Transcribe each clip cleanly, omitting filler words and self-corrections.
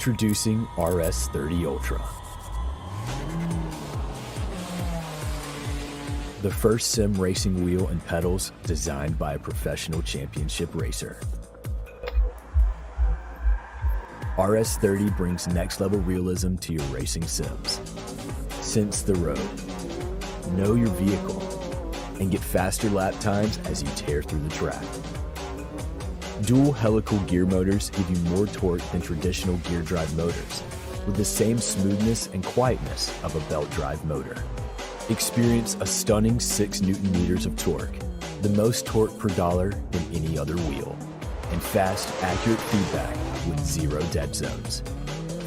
Introducing RS30 Ultra. The first sim racing wheel and pedals designed by a professional championship racer. RS30 brings next-level realism to your racing sims. Sense the road, know your vehicle, and get faster lap times as you tear through the track. Dual helical gear motors give you more torque than traditional gear drive motors, with the same smoothness and quietness of a belt drive motor. Experience a stunning 6 Newton meters of torque, the most torque per dollar than any other wheel, and fast, accurate feedback with 0 dead zones.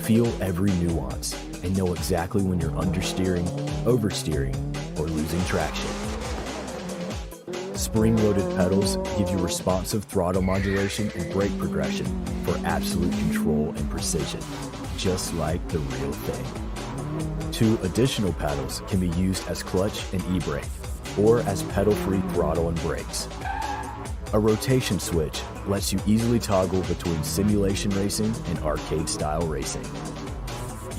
Feel every nuance and know exactly when you're understeering, oversteering, or losing traction. Spring-loaded pedals give you responsive throttle modulation and brake progression for absolute control and precision, just like the real thing. 2 additional paddles can be used as clutch and e-brake, or as pedal-free throttle and brakes. A rotation switch lets you easily toggle between simulation racing and arcade-style racing.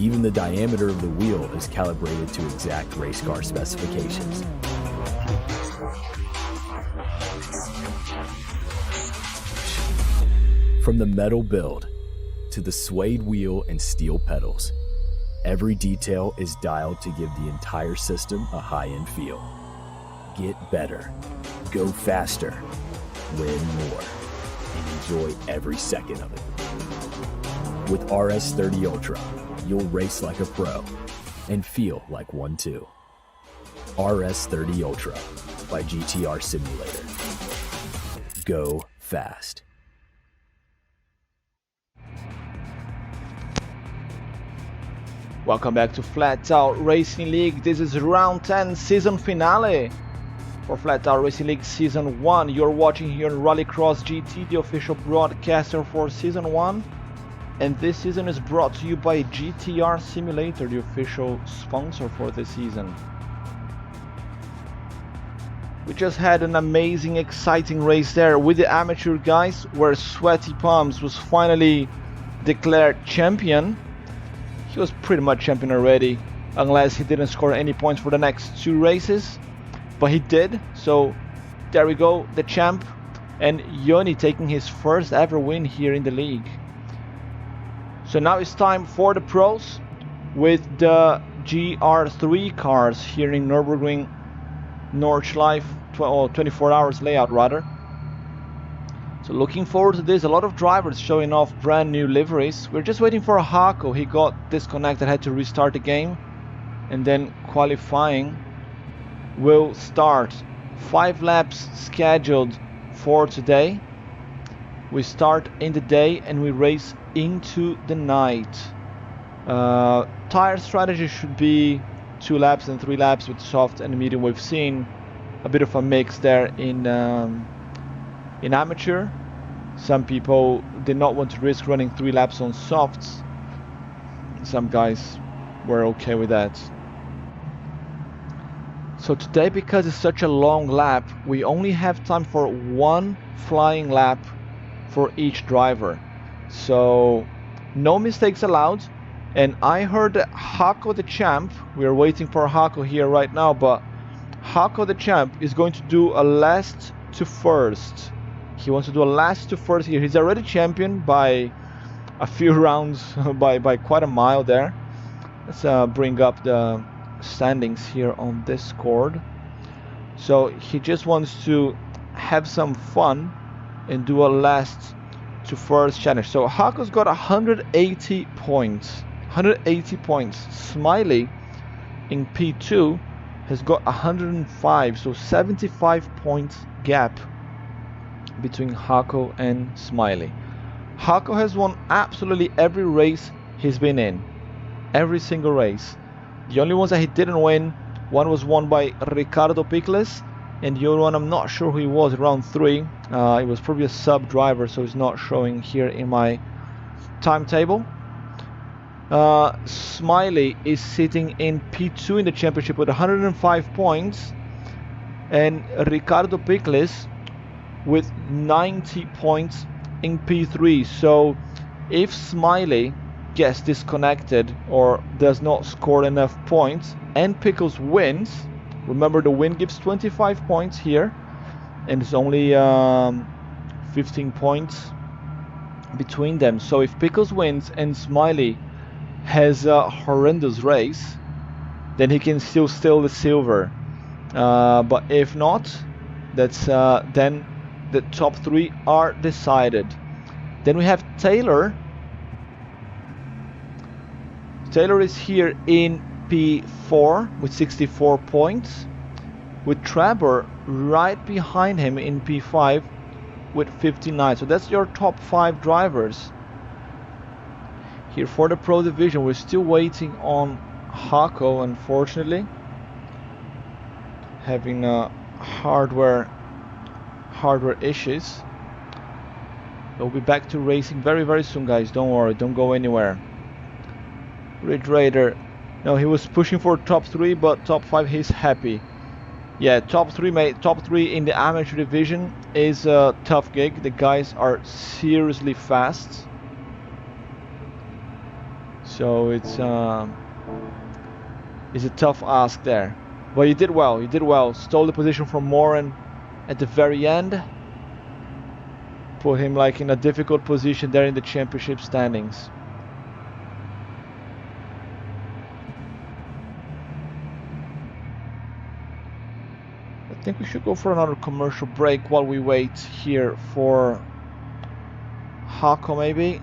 Even the diameter of the wheel is calibrated to exact race car specifications. From the metal build to the suede wheel and steel pedals, every detail is dialed to give the entire system a high-end feel. Get better, go faster, win more, and enjoy every second of it. With RS30 Ultra, you'll race like a pro and feel like one too. RS30 Ultra by GTR Simulator. Go fast. Welcome back to Flatout Racing League. This is round 10 season finale for Flatout Racing League Season 1. You're watching here on Rallycross GT, the official broadcaster for Season 1. And this season is brought to you by GTR Simulator, the official sponsor for the season. We just had an amazing, exciting race there with the amateur guys, where Sweaty Palms was finally declared champion. He was pretty much champion already, unless he didn't score any points for the next 2 races. But he did, so there we go, the champ. And Yoni taking his first ever win here in the league. So now it's time for the pros with the GR3 cars here in Nürburgring Nordschleife, 24 hours layout rather. So looking forward to this, a lot of drivers showing off brand new liveries. We're just waiting for Hako. He got disconnected, had to restart the game, and then qualifying will start. 5 laps scheduled for today. We start in the day and we race into the night. Tire strategy should be 2 laps and 3 laps with soft and medium. We've seen a bit of a mix there in amateur. Some people did not want to risk running 3 laps on softs. Some guys were okay with that. So today, because it's such a long lap, we only have time for 1 flying lap for each driver. So no mistakes allowed. And I heard that Hako the champ, we are waiting for Hako here right now, but Hako the champ is going to do a last to first. He wants to do a last to first here. He's already champion by a few rounds, by quite a mile there. Let's bring up the standings here on Discord. So he just wants to have some fun and do a last to first challenge. So Hako's got 180 points. 180 points. Smiley in P2 has got 105, so 75 points gap between Hako and Smiley. Hako has won absolutely every race he's been in. Every single race. The only ones that he didn't win, one was won by Ricardo Picles, and the other one I'm not sure who he was, round 3. It was probably a sub driver, so it's not showing here in my timetable. Smiley is sitting in P2 in the championship with 105 points, and Ricardo Picles with 90 points in P3. So if Smiley gets disconnected or does not score enough points and Pickles wins, remember the win gives 25 points here, and it's only 15 points between them. So if Pickles wins and Smiley has a horrendous race, then he can still steal the silver. But if not, that's then the top 3 are decided. Then we have Taylor. Taylor is here in P4 with 64 points, with Trevor right behind him in P5 with 59. So that's your top 5 drivers here for the Pro Division. We're still waiting on Hako, unfortunately, having hardware issues. We'll be back to racing very soon, guys. Don't worry, don't go anywhere. Ridge Raider, no, he was pushing for top 3, but top 5 he's happy. Yeah, top 3, mate. Top 3 in the amateur division is a tough gig. The guys are seriously fast, so it's a tough ask there. But you did well. You did well. Stole the position from Moran at the very end. Put him like in a difficult position there in the championship standings. I think we should go for another commercial break while we wait here for Hako maybe.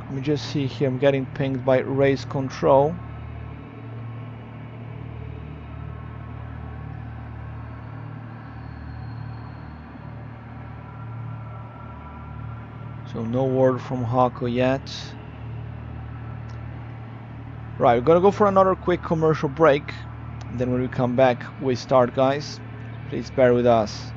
Let me just see here. I'm getting pinged by race control. So no word from Hako yet. Right, we're gonna go for another quick commercial break. Then when we come back, we start, guys. Please bear with us.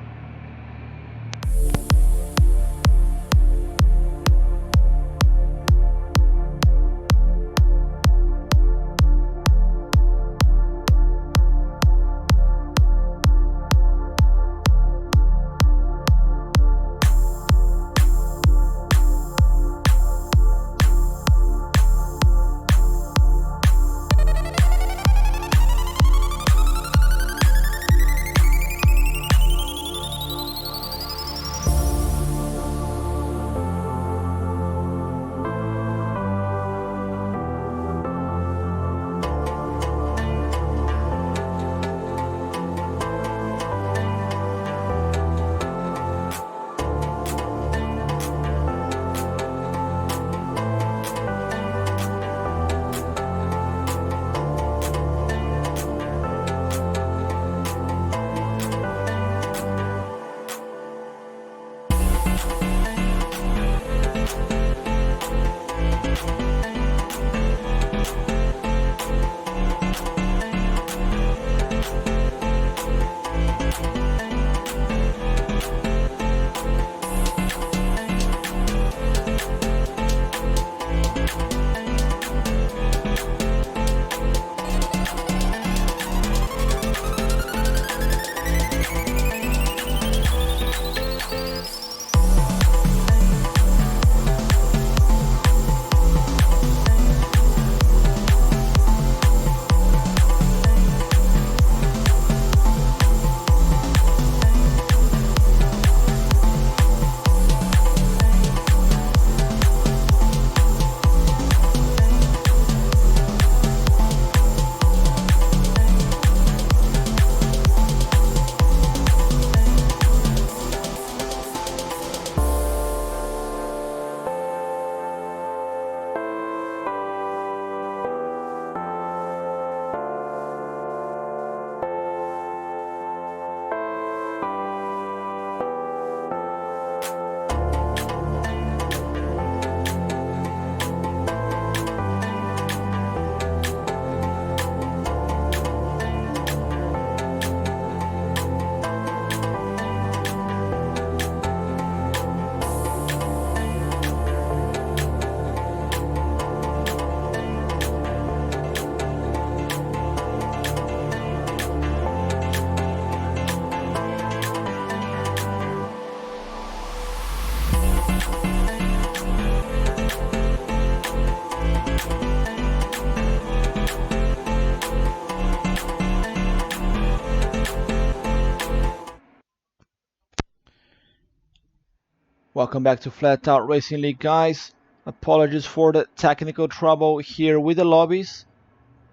Welcome back to Flatout Racing League, guys. Apologies for the technical trouble here with the lobbies.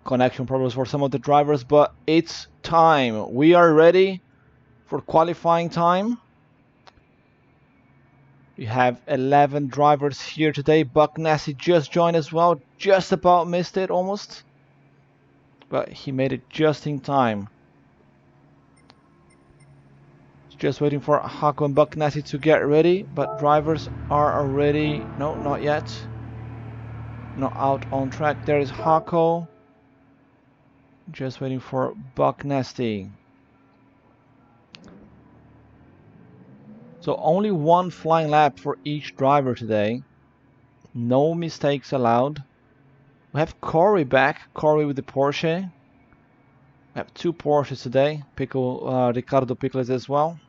Connection problems for some of the drivers, but it's time. We are ready for qualifying time. We have 11 drivers here today. Buck Nasty just joined as well. Just about missed it almost. But he made it just in time. Just waiting for Hako and Buck Nasty to get ready. But drivers are already... No, not yet. Not out on track. There is Hako. Just waiting for Buck Nasty. So only one flying lap for each driver today. No mistakes allowed. We have Corey back. Corey with the Porsche. We have two Porsches today. Ricardo Pickles as well.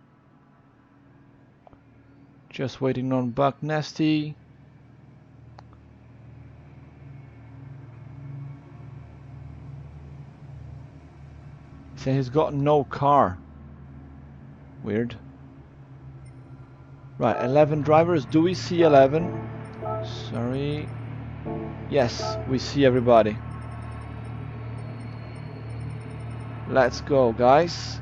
Just waiting on Buck Nasty. Saying he's got no car. Weird. Right, 11 drivers. Do we see 11? Sorry. Yes, we see everybody. Let's go, guys.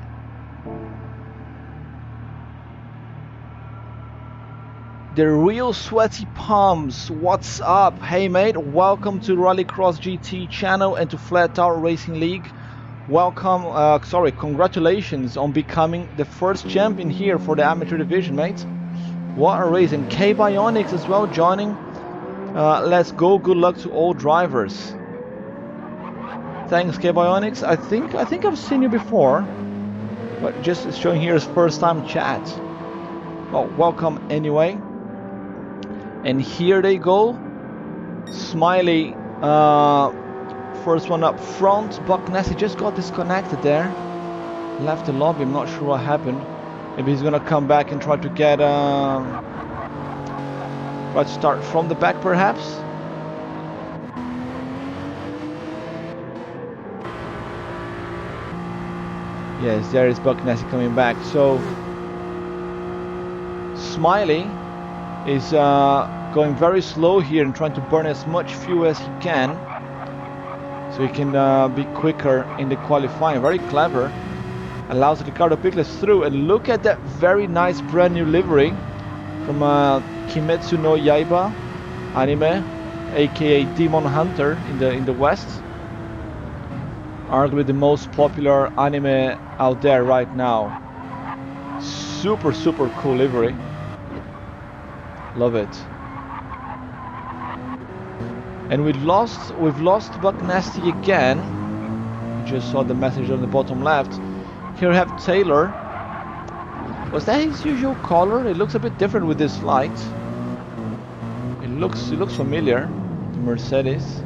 The real sweaty palms. What's up? Hey, mate. Welcome to Rallycross GT channel and to Flatout Racing League. Welcome. Congratulations on becoming the first champion here for the amateur division, mate. What a race. And K Bionics as well joining. Let's go. Good luck to all drivers. Thanks, K Bionics. I think I've seen you before, but just showing here is first time chat. Well, welcome anyway. And here they go. Smiley, first one up front. Buck Nasty just got disconnected there. Left the lobby. I'm not sure what happened. Maybe he's gonna come back and try to get try to start from the back, perhaps. Yes, there is Buck Nasty coming back. So Smiley is going very slow here and trying to burn as much fuel as he can, so he can be quicker in the qualifying. Very clever. Allows Ricardo Pickles through, and look at that very nice brand new livery from Kimetsu no Yaiba anime, aka Demon Hunter in the West. Arguably the most popular anime out there right now. Super cool livery. Love it. And we've lost Buck Nasty again. You just saw the message on the bottom left. Here we have Taylor. Was that his usual color? It looks a bit different with this light. It looks familiar. The Mercedes.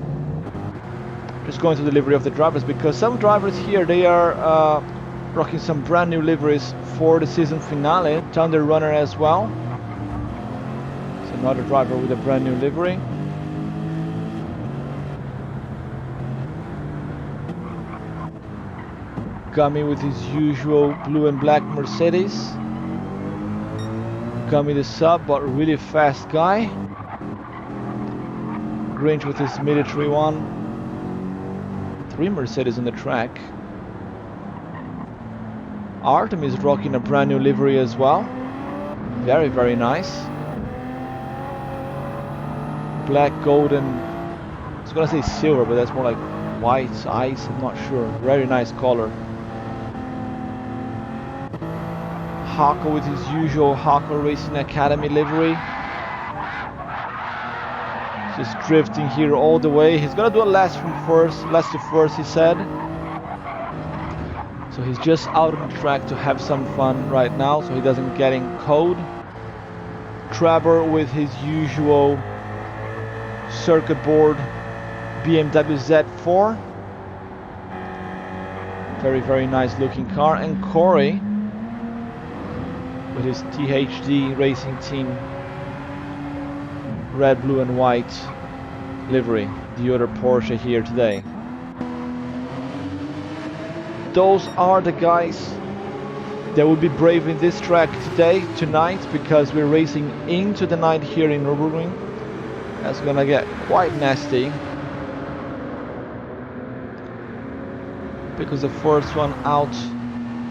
Just going to the livery of the drivers, because some drivers here, they are rocking some brand new liveries for the season finale. Thunder Runner as well. It's another driver with a brand new livery. Gummy with his usual blue and black Mercedes. Gummy the sub, but really fast guy. Grinch with his military one. 3 Mercedes on the track. Artemis rocking a brand new livery as well. Very nice. Black, golden. I was gonna say silver, but that's more like white, ice, I'm not sure. Very nice color. Hako with his usual Hako Racing Academy livery. Just drifting here all the way. He's gonna do a last to first, he said. So he's just out on the track to have some fun right now, so he doesn't get in cold. Trevor with his usual circuit board BMW Z4. Very nice looking car. And Corey with his THD Racing Team red, blue and white livery, the other Porsche here today. Those are the guys They will be braving this track tonight, because we're racing into the night here in Nürburgring. That's gonna get quite nasty, because the first one out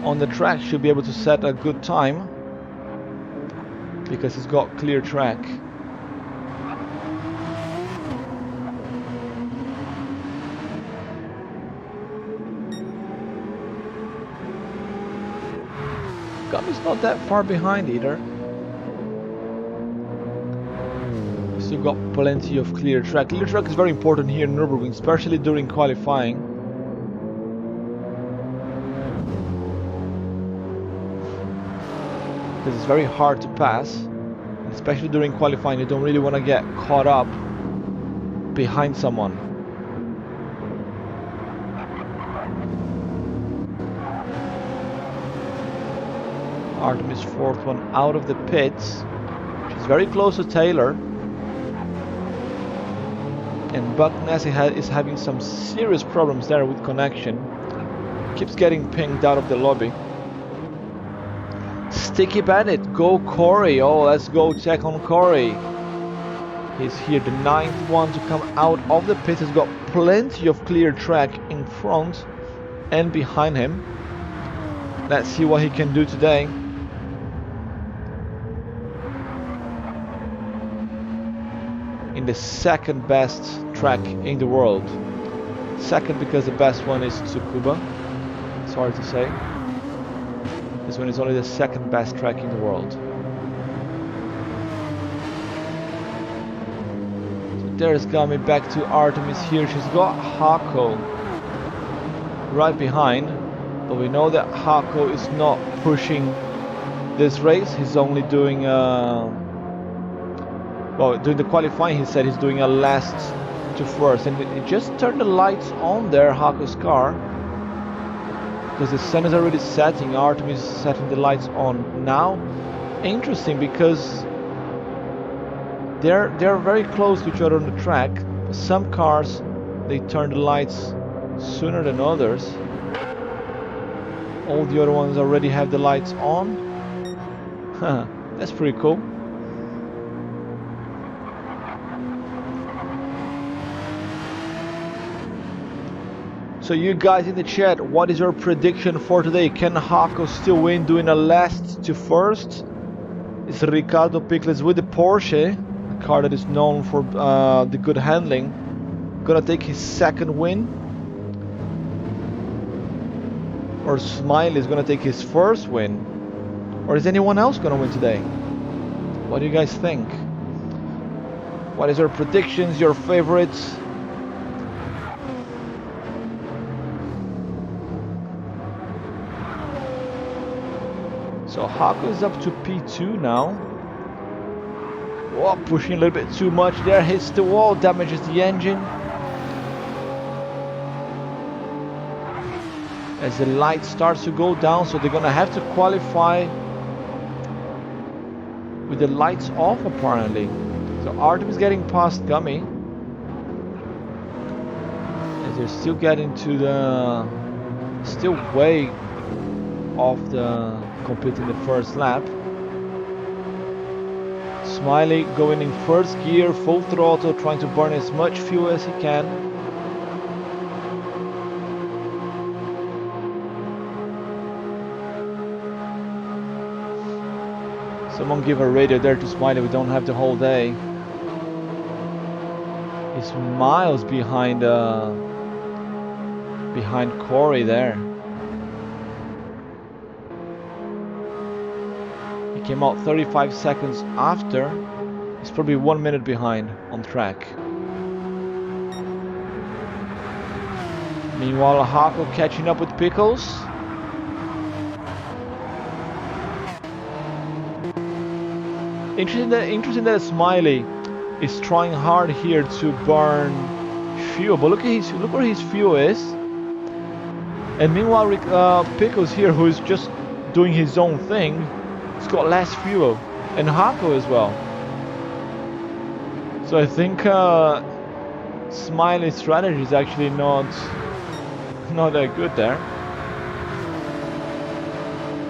on the track should be able to set a good time, because it's got clear track. Gummy's not that far behind either. Still got plenty of clear track. Clear track is very important here in Nürburgring, especially during qualifying. Because it's very hard to pass. Especially during qualifying, you don't really want to get caught up behind someone. Artemis fourth one out of the pits. She's very close to Taylor. And Buck Nessie is having some serious problems there with connection. Keeps getting pinged out of the lobby. Sticky Bandit, go Corey. Oh, let's go check on Corey. He's here, the 9th one to come out of the pit. He's got plenty of clear track in front and behind him. Let's see what he can do today. In the second best track in the world. Second because the best one is Tsukuba. Sorry to say. This one is only the second best track in the world. So there's Gami back to Artemis here. She's got Hako right behind. But we know that Hako is not pushing this race. He's only doing well, during the qualifying he said he's doing a last to first, and it just turned the lights on there, Hako's car, because the sun is already setting. Artemis is setting the lights on now. Interesting, because they're very close to each other on the track. Some cars, they turn the lights sooner than others. All the other ones already have the lights on. That's pretty cool. So you guys in the chat, what is your prediction for today? Can Hako still win doing a last to first? Is Ricardo Pickles with the Porsche, a car that is known for the good handling, gonna take his second win? Or Smiley is gonna take his first win? Or is anyone else gonna win today? What do you guys think? What is your predictions, your favorites? So Hako is up to P2 now. Whoa, pushing a little bit too much there, hits the wall, damages the engine. As the light starts to go down, so they're gonna have to qualify with the lights off apparently. So Artemis getting past Gummy. As they're still getting to the... still way off the... completing the first lap. Smiley going in first gear, full throttle, trying to burn as much fuel as he can. Someone give a radio there to Smiley, we don't have the whole day. He's miles behind Corey there. He came out 35 seconds after. He's probably 1 minute behind on track. Meanwhile, Hako catching up with Pickles. Interesting that Smiley is trying hard here to burn fuel, but look where his fuel is. And meanwhile, Pickles here, who is just doing his own thing, he's got less fuel, and Hako as well. So I think Smiley's strategy is actually not that good there.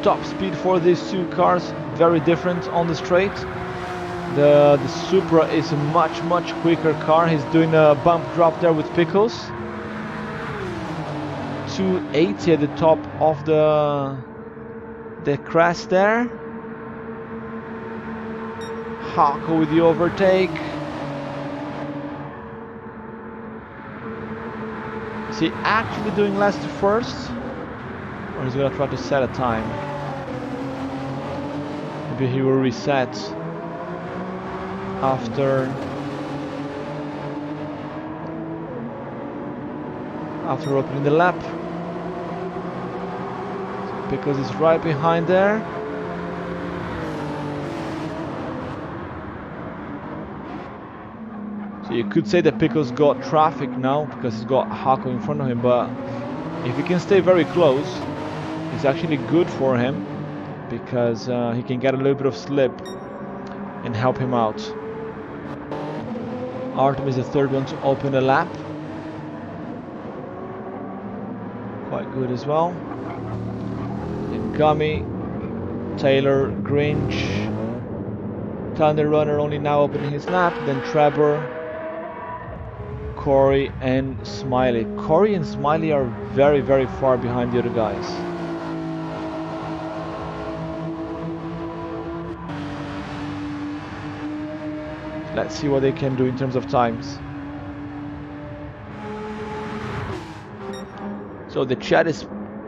top speed for these two cars, very different on the straight. The Supra is a much quicker car. He's doing a bump drop there with Pickles. 280 at the top of the crest there. Hako with the overtake. Is he actually doing last to first? Or he's gonna try to set a time? Maybe he will reset after opening the lap. Because he's right behind there. So you could say that Pickles got traffic now because he's got Hako in front of him, but if he can stay very close, it's actually good for him because he can get a little bit of slip and help him out. Artem is the third one to open the lap. Quite good as well. Then Gummy, Taylor, Grinch, Thunder Runner only now opening his lap. Then Trevor, Corey and Smiley. Corey and Smiley are very far behind the other guys. Let's see what they can do in terms of times. So the chat is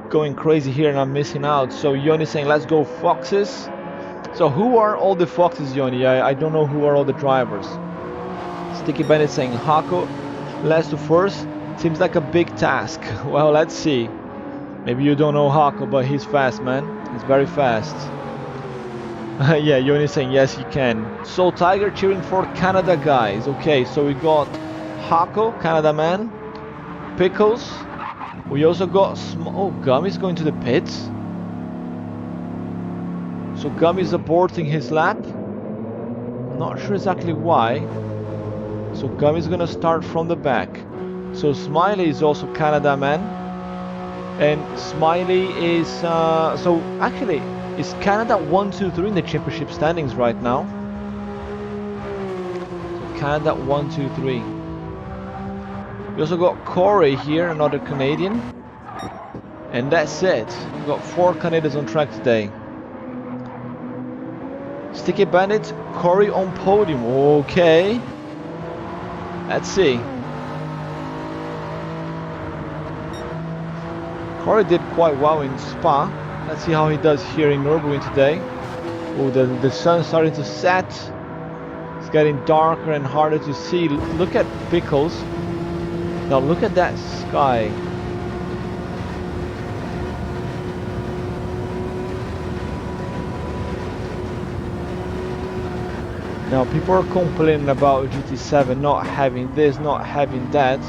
going crazy here and I'm missing out. So Yoni saying let's go Foxes. So who are all the Foxes, Yoni? I don't know who are all the drivers. Sticky Bandit saying Hako last to first. Seems like a big task. Well, let's see. Maybe you don't know Hako, but he's fast, man. He's very fast. Yeah, Yoni saying yes, he can. So Tiger cheering for Canada guys. Okay, so we got Hako, Canada man. Pickles. We also got oh, Gummy's going to the pits. So Gummy's aborting his lap. Not sure exactly why. So Gummy's gonna start from the back. So Smiley is also Canada man. And Smiley is so actually is Canada 1, 2, 3 in the championship standings right now. So Canada 1, 2, 3. We also got Corey here, another Canadian. And that's it. We've got 4 Canadians on track today. Sticky Bandit, Corey on podium. Okay. Let's see. Corey did quite well in Spa. Let's see how he does here in Nürburgring today. Oh, the sun's starting to set. It's getting darker and harder to see. Look at Pickles. Now look at that sky. Now people are complaining about GT7 not having this, not having that.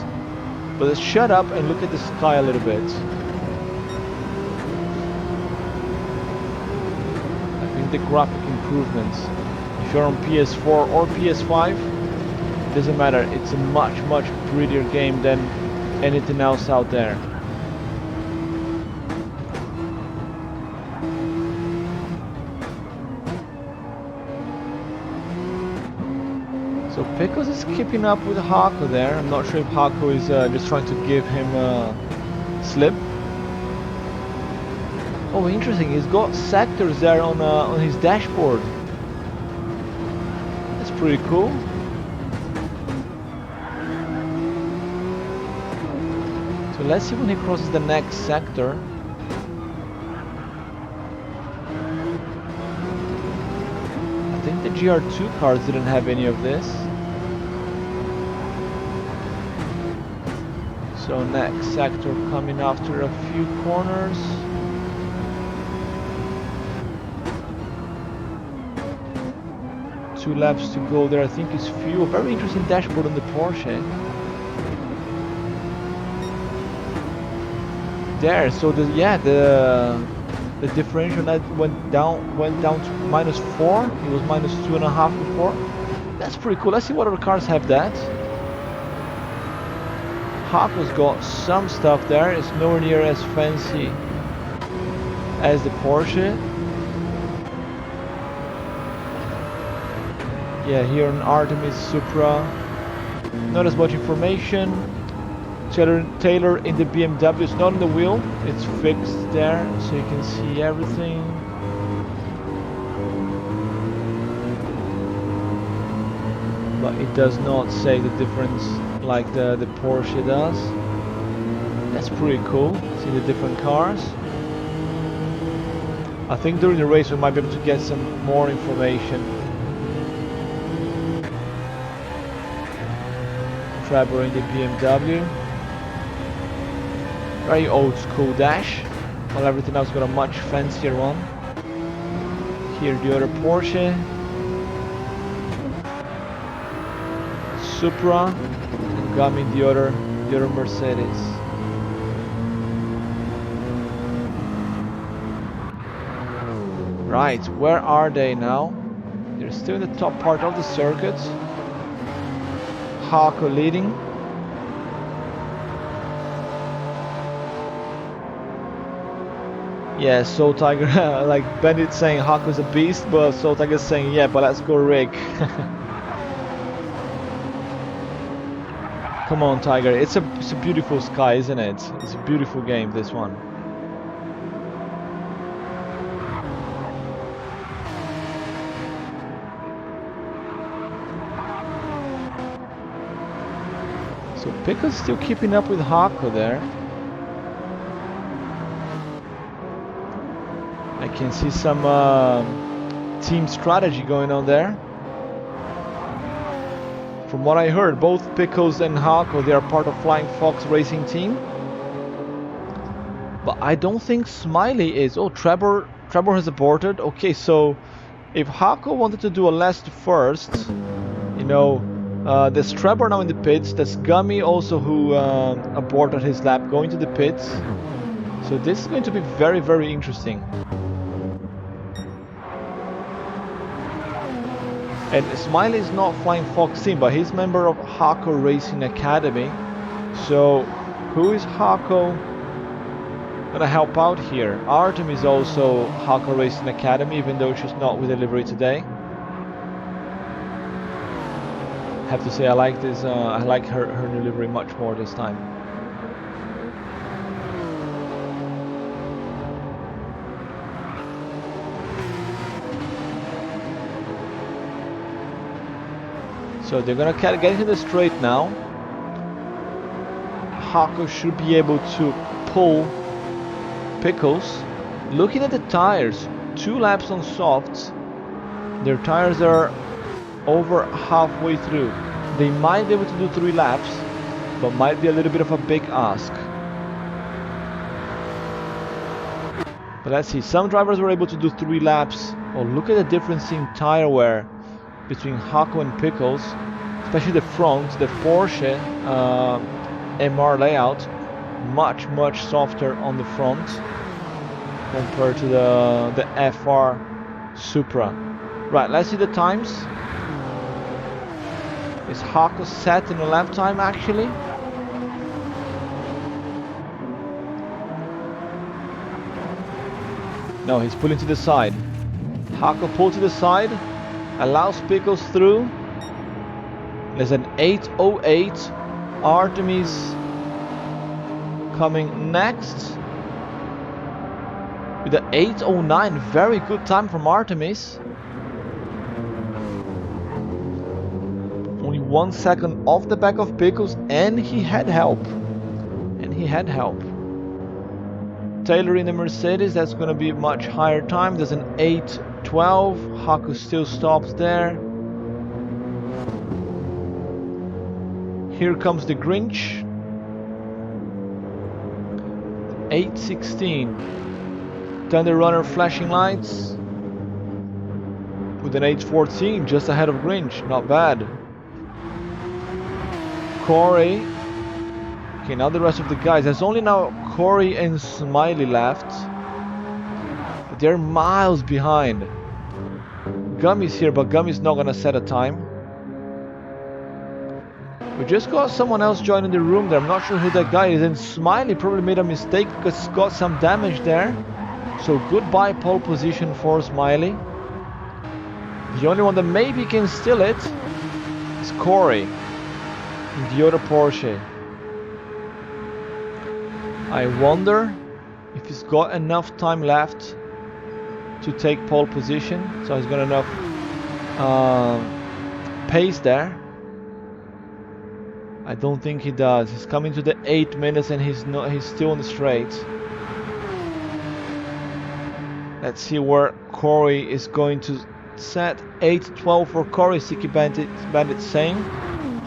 But let's shut up and look at the sky a little bit. The graphic improvements. If you're on PS4 or PS5, doesn't matter. It's a much prettier game than anything else out there. So Pickles is keeping up with Hako there. I'm not sure if Hako is just trying to give him a slip. Oh, interesting. He's got sectors there on his dashboard. That's pretty cool. So let's see when he crosses the next sector. I think the GR2 cars didn't have any of this. So next sector coming after a few corners. Two laps to go there. I think it's fuel. Very interesting dashboard on the Porsche. There. So the differential that went down to -4. It was -2.5 before. That's pretty cool. Let's see what other cars have that. Hako's got some stuff there. It's nowhere near as fancy as the Porsche. Yeah, here on Artemis Supra, not as much information. Taylor in the BMW is not on the wheel, it's fixed there, so you can see everything. But it does not say the difference like the Porsche does. That's pretty cool, see the different cars. I think during the race we might be able to get some more information. Trevor in the BMW. Very old school dash, while everything else got a much fancier one. Here the other Porsche. Supra, and Gami the other Mercedes. Right, where are they now? They're still in the top part of the circuit. Hako leading. Yeah, Soul Tiger, like Bandit saying Hako's a beast, but Soul Tiger's saying, yeah, but let's go Rick. Come on, Tiger. It's a beautiful sky, isn't it? It's a beautiful game, this one. So Pico's still keeping up with Hako there. I can see some team strategy going on there. From what I heard, both Pickles and Hako, they are part of Flying Fox racing team. But I don't think Smiley is. Oh, Trevor has aborted. Okay, so if Hako wanted to do a last first, you know, there's Trevor now in the pits. There's Gummy also who aborted his lap going to the pits. So this is going to be very, very interesting. And Smiley is not Flying Fox team, but he's member of Hako Racing Academy. So who is Hako gonna help out here? Artemis is also Hako Racing Academy, even though she's not with the livery today. Have to say I like this. I like her new livery much more this time. So they're gonna get into the straight now. Hako should be able to pull Pickles. Looking at the tires, 2 laps on softs. Their tires are over halfway through. They might be able to do 3 laps, but might be a little bit of a big ask. But let's see, some drivers were able to do 3 laps. Oh, look at the difference in tire wear between Hako and Pickles, especially the front. The Porsche MR layout, much softer on the front compared to the FR Supra. Right, let's see the times. Is Hako set in a lap time actually? No, he's pulling to the side. Hako pulled to the side, allows Pickles through. There's an 8:08. Artemis coming next with an 8:09. Very good time from Artemis. Only 1 second off the back of Pickles, and he had help. Taylor in the Mercedes, that's going to be a much higher time. There's an 8:12. Hako still stops there. Here comes the Grinch. 8:16. Thunder Runner flashing lights. With an 8:14, just ahead of Grinch. Not bad. Corey. Okay, now the rest of the guys. There's only now Corey and Smiley left. But they're miles behind. Gummy's here, but Gummy's not gonna set a time. We just got someone else joining the room there. I'm not sure who that guy is. And Smiley probably made a mistake because he's got some damage there. So goodbye pole position for Smiley. The only one that maybe can steal it is Corey in the other Porsche. I wonder if he's got enough time left to take pole position. So he's got enough pace there. I don't think he does. He's coming to the 8 minutes and he's still on the straight. Let's see where Corey is going to set. 8:12 for Corey. Sticky Bandit same.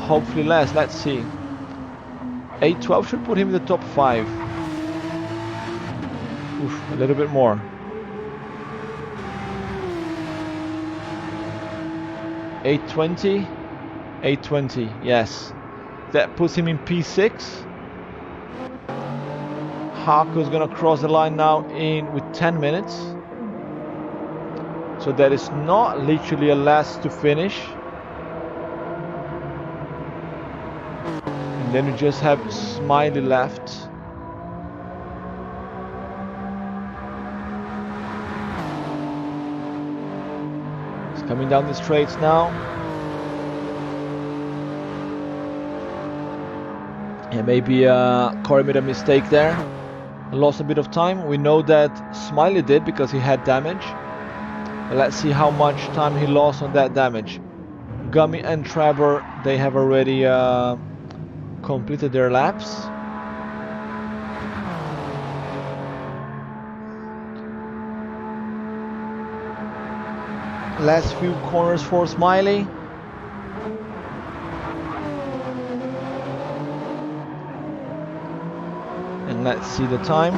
Hopefully less. Let's see. 8:12 should put him in the top 5. Oof, a little bit more. 8:20. 8:20. Yes. That puts him in P6. Hako's gonna cross the line now with 10 minutes. So that is not literally a last to finish. And then you just have Smiley left. He's coming down the straights now. And maybe Corey made a mistake there. Lost a bit of time. We know that Smiley did because he had damage. But let's see how much time he lost on that damage. Gummy and Trevor, they have already completed their laps. Last few corners for Smiley. And let's see the time.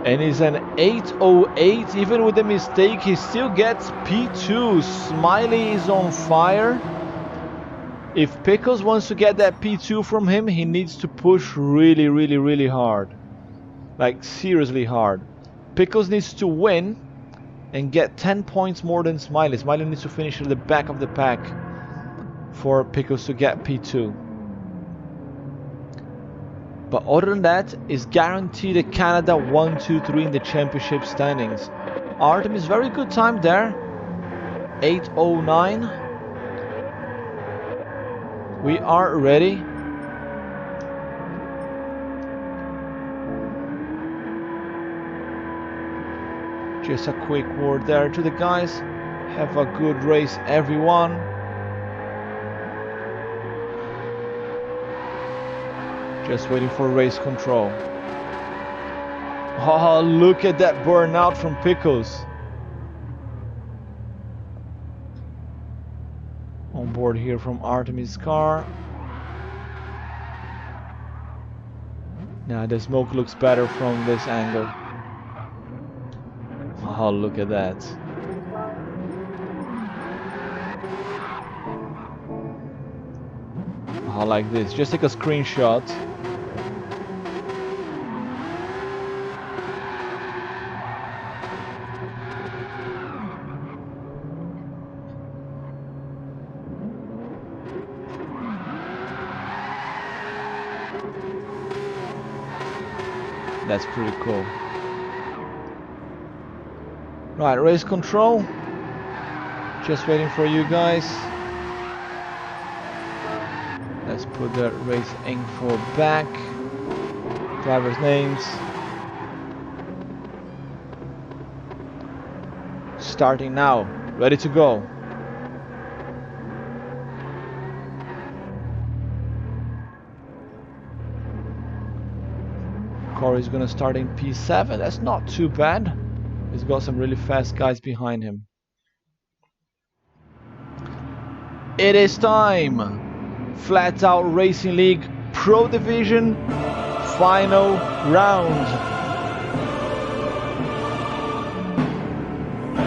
And he's an 8:08. Even with the mistake, he still gets P2. Smiley is on fire. If Pickles wants to get that P2 from him, he needs to push really, really, really hard. Like, seriously hard. Pickles needs to win and get 10 points more than Smiley. Smiley needs to finish at the back of the pack for Pickles to get P2. But other than that, is guaranteed a Canada 1, 2, 3 in the championship standings. Artemis, very good time there. 8:09. We are ready. Just a quick word there to the guys. Have a good race, everyone. Just waiting for race control. Oh, look at that burnout from Pickles. On board here from Artemis' car. Now the smoke looks better from this angle. Oh, look at that. Oh, like this. Just take a screenshot. That's pretty cool. Right, race control. Just waiting for you guys. Let's put the race info back. Drivers' names. Starting now. Ready to go. Corey's gonna start in P7. That's not too bad. He's got some really fast guys behind him. It is time. Flatout Racing League Pro Division final round.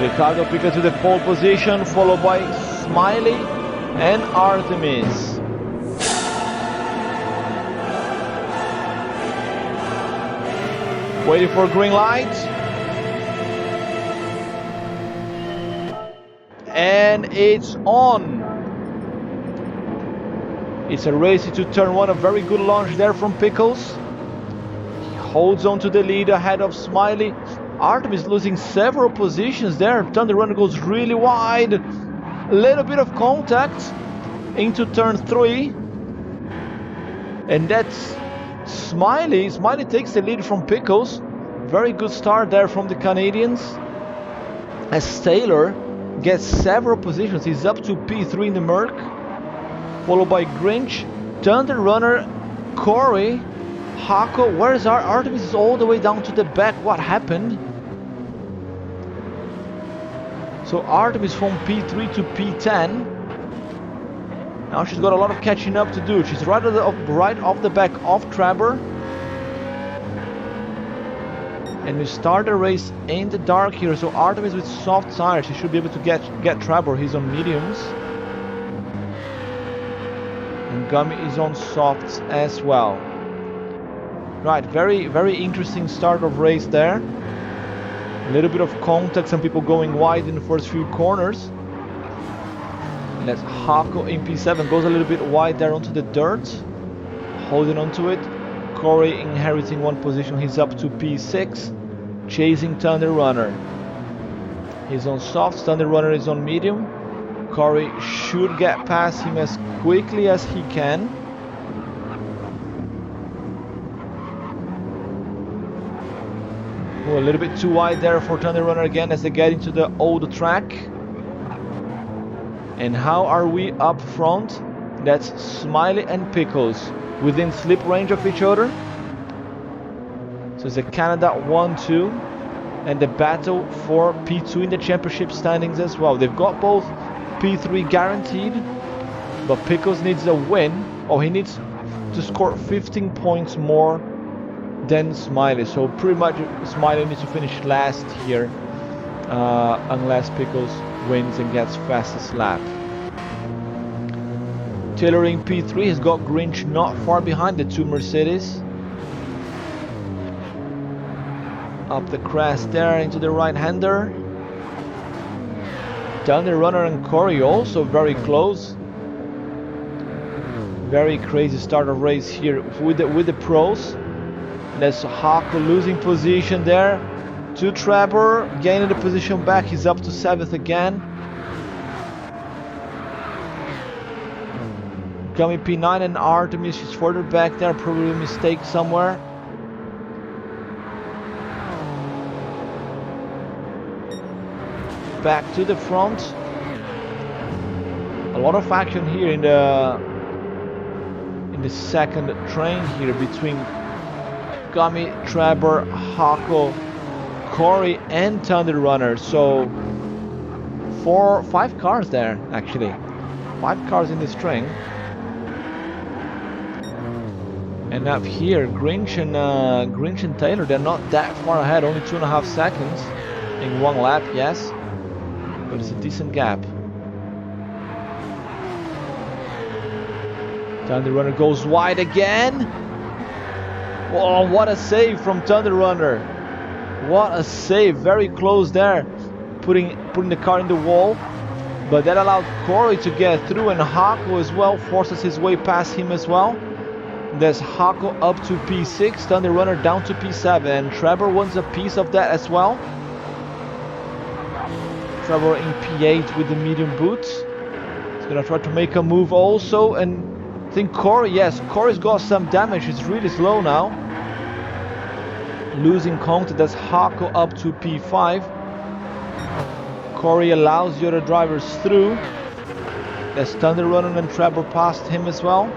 Ricardo Pica to the pole position, followed by Smiley and Artemis. Waiting for green light. And it's on. It's a race into turn 1, a very good launch there from Pickles. He holds on to the lead ahead of Smiley. Artemis losing several positions there. Thunder Runner goes really wide. A little bit of contact into turn 3. And that's Smiley. Smiley takes the lead from Pickles. Very good start there from the Canadians. As Taylor gets several positions. He's up to P3 in the Merc. Followed by Grinch, Thunder Runner, Corey, Hako. Where's our Artemis? Is all the way down to the back. What happened? So Artemis from P3 to P10. Now she's got a lot of catching up to do. She's right off the back of Trevor. And we start the race in the dark here. So Artemis with soft tires. She should be able to get Trevor. He's on mediums. And Gummy is on softs as well. Right, very, very interesting start of race there. A little bit of contact, some people going wide in the first few corners. And that's Hako in P7, goes a little bit wide there onto the dirt. Holding onto it. Corey inheriting one position, he's up to P6. Chasing Thunder Runner. He's on softs, Thunder Runner is on medium. Corey should get past him as quickly as he can. Oh, a little bit too wide there for Thunder Runner again as they get into the old track. And how are we up front? That's Smiley and Pickles within slip range of each other. So it's a Canada 1-2 and the battle for P2 in the championship standings as well. They've got both P3 guaranteed, but Pickles needs a win. Oh, he needs to score 15 points more than Smiley. So pretty much Smiley needs to finish last here, unless Pickles wins and gets fastest lap. Taylor in P3 has got Grinch not far behind the two Mercedes. Up the crest there into the right-hander. Thunder Runner and Corey also very close. Very crazy start of race here with the pros. And that's Hako losing position there to Trevor, gaining the position back. He's up to 7th again. Gummy P9 and Artemis, she's further back there, probably a mistake somewhere. Back to the front. A lot of action here in the second train here between Gummy, Trevor, Hako, Corey and Thunder Runner. So 5 cars there actually. 5 cars in this train. And up here, Grinch and Taylor, they're not that far ahead, only 2.5 seconds in one lap, yes. But it's a decent gap. Thunder Runner goes wide again. Oh, what a save from Thunder Runner. What a save, very close there. Putting the car in the wall. But that allowed Corey to get through, and Hako as well forces his way past him as well. There's Hako up to P6, Thunder Runner down to P7, and Trevor wants a piece of that as well. Trevor in P8 with the medium boots. He's gonna try to make a move also, and I think Corey, yes, Corey's got some damage, he's really slow now. Losing contact, that's Hako up to P5. Corey allows the other drivers through. There's Thunder Runner and Trevor past him as well.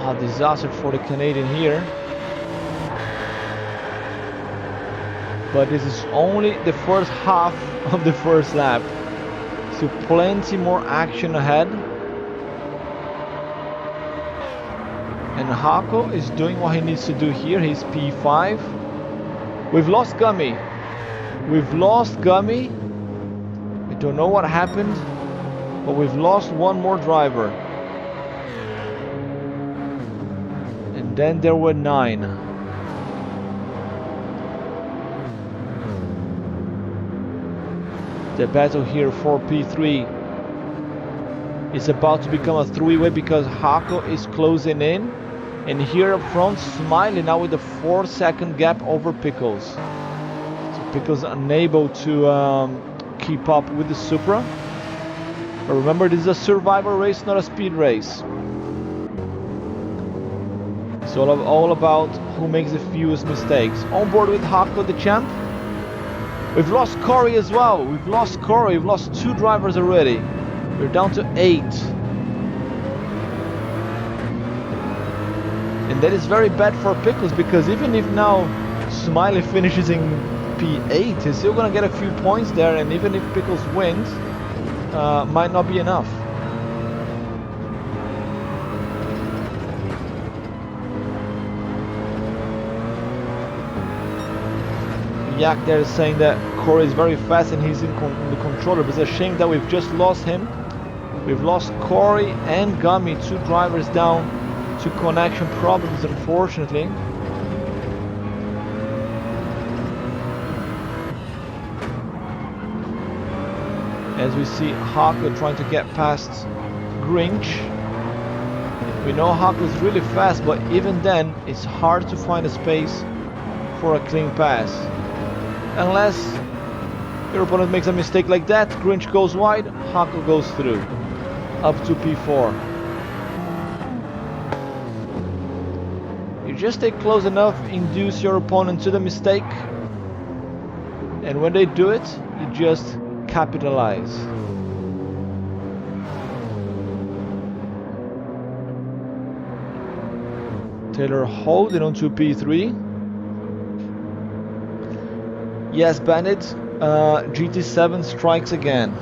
Oh, disaster for the Canadian here. But this is only the first half of the first lap. So plenty more action ahead. And Hako is doing what he needs to do here. He's P5. We've lost Gummy. We've lost Gummy. I don't know what happened, but we've lost one more driver. And then there were 9. The battle here for P3. It's about to become a three-way because Hako is closing in. And here up front, Smiley now with a 4-second gap over Pickles. So Pickles unable to keep up with the Supra. But remember, this is a survival race, not a speed race. It's all about who makes the fewest mistakes. On board with Hako, the champ. We've lost Corey as well. We've lost Corey. We've lost 2 drivers already. We're down to 8. And that is very bad for Pickles because even if now Smiley finishes in P8, he's still gonna get a few points there, and even if Pickles wins, might not be enough. Yak there is saying that Corey is very fast and he's in the controller, but it's a shame that we've just lost him. We've lost Corey and Gummy, 2 drivers down to connection problems, unfortunately. As we see Hako trying to get past Grinch. We know Hako is really fast, but even then it's hard to find a space for a clean pass. Unless your opponent makes a mistake like that, Grinch goes wide, Hako goes through. Up to P4. You just stay close enough, induce your opponent to the mistake, and when they do it, you just capitalize. Taylor holding on to P3. Yes, Bandit, GT7 strikes again.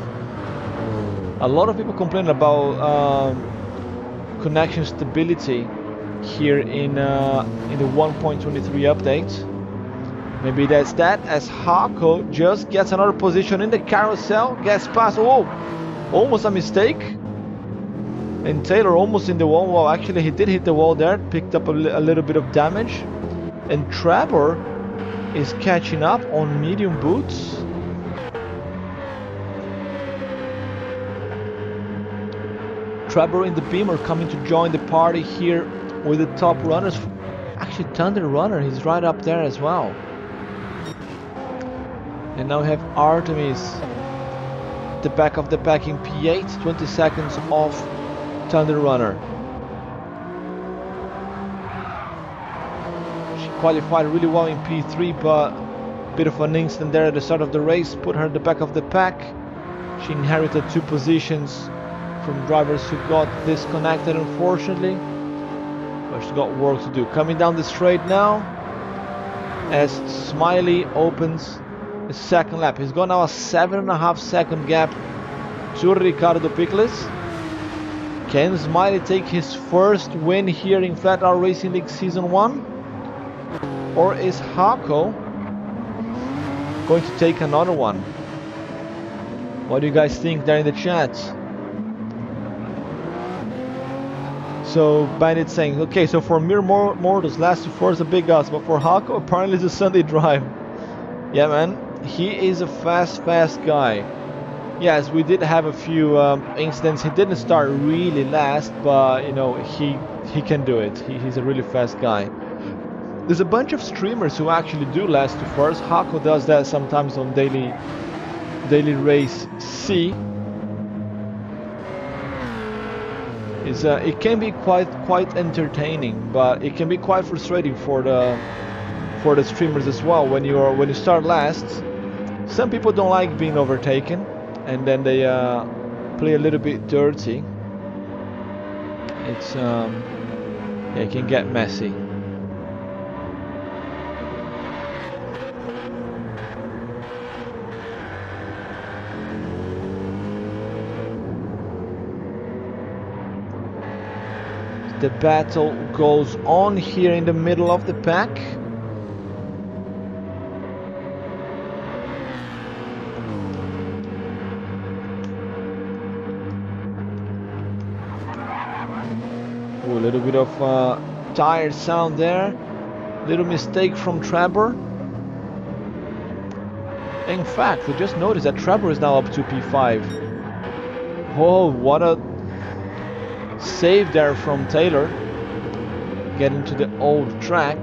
A lot of people complain about connection stability here in the 1.23 update. Maybe that's that, as Hako just gets another position in the carousel, gets past, oh, almost a mistake. And Taylor almost in the wall. Well, actually he did hit the wall there, picked up a little bit of damage. And Trevor is catching up on medium boots. Trevor in the Beamer coming to join the party here with the top runners. Actually, Thunder Runner, he's right up there as well. And now we have Artemis, the back of the pack in P8, 20 seconds off Thunder Runner. She qualified really well in P3, but a bit of an incident there at the start of the race put her at the back of the pack. She inherited 2 positions from drivers who got disconnected, unfortunately. But she's got work to do. Coming down the straight now, as Smiley opens the second lap. He's got now a 7.5 second gap to Ricardo Pickles. Can Smiley take his first win here in Flatout Racing League Season 1? Or is Hako going to take another one? What do you guys think there in the chat? So Bandit saying, okay, so for mere mortals, last to Forza Big Us, but for Hako, apparently it's a Sunday drive. Yeah, man, he is a fast guy. Yes, we did have a few incidents. He didn't start really last, but you know, he can do it. He's a really fast guy. There's a bunch of streamers who actually do last to first. Hako does that sometimes on daily race C. It can be quite entertaining, but it can be quite frustrating for the streamers as well. When you start last, some people don't like being overtaken, and then they play a little bit dirty. It's yeah, it can get messy. The battle goes on here in the middle of the pack. Ooh, a little bit of tire sound there. Little mistake from Trevor. In fact, we just noticed that Trevor is now up to P5. Oh, what a save there from Taylor. Getting to the old track.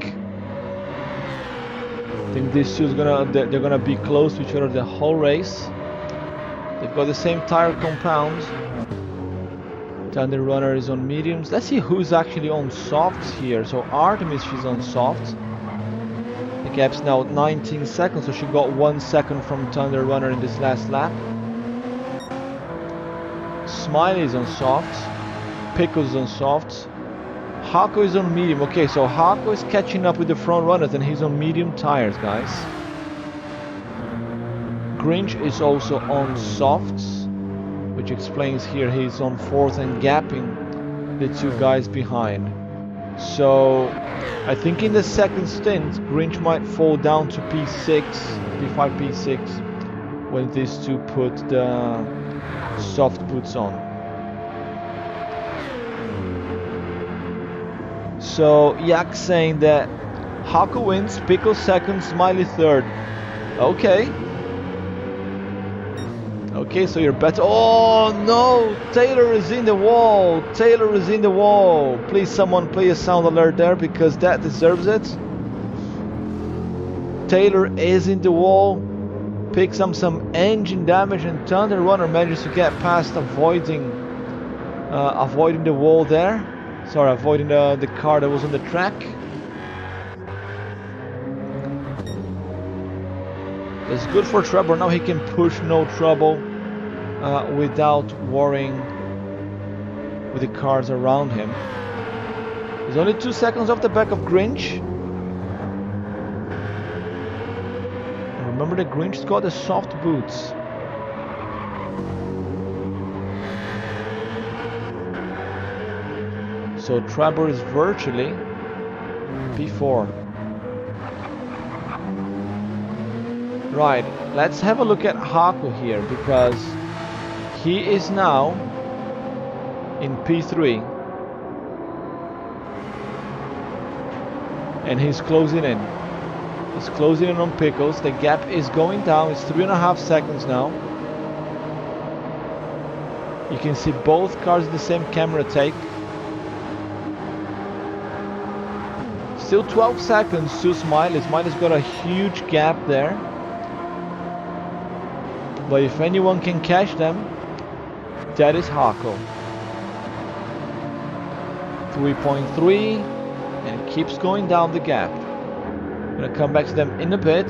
I think these two they're gonna be close to each other the whole race. They've got the same tire compound. Thunder Runner is on mediums. Let's see who's actually on softs here. So Artemis, she's on softs. The gap's now 19 seconds, so she got 1 second from Thunder Runner in this last lap. Smiley's on softs. Pickles on softs. Hako is on medium. Okay, so Hako is catching up with the front runners and he's on medium tires, guys. Grinch is also on softs, which explains here he's on fourth and gapping the two guys behind. So I think in the second stint Grinch might fall down to P6, P5, P6 when these two put the soft boots on. So Yak saying that Hako wins, Pickle second, Smiley third. Okay. Okay, so you're better. Oh no! Taylor is in the wall! Taylor is in the wall! Please someone play a sound alert there because that deserves it. Taylor is in the wall. Picks up some engine damage and Thunder Runner manages to get past avoiding the wall there. Sorry, avoiding the car that was on the track. That's good for Trevor. Now he can push no trouble without worrying with the cars around him. He's only 2 seconds off the back of Grinch. And remember, the Grinch's got the soft boots. So Trevor is virtually P4. Right, let's have a look at Hako here because he is now in P3 and he's closing in. He's closing in on Pickles. The gap is going down. It's 3.5 seconds now. You can see both cars in the same camera take. Still 12 seconds to Smiley. Smiley's got a huge gap there. But if anyone can catch them, that is Hako. 3.3 and it keeps going down the gap. I'm gonna come back to them in a bit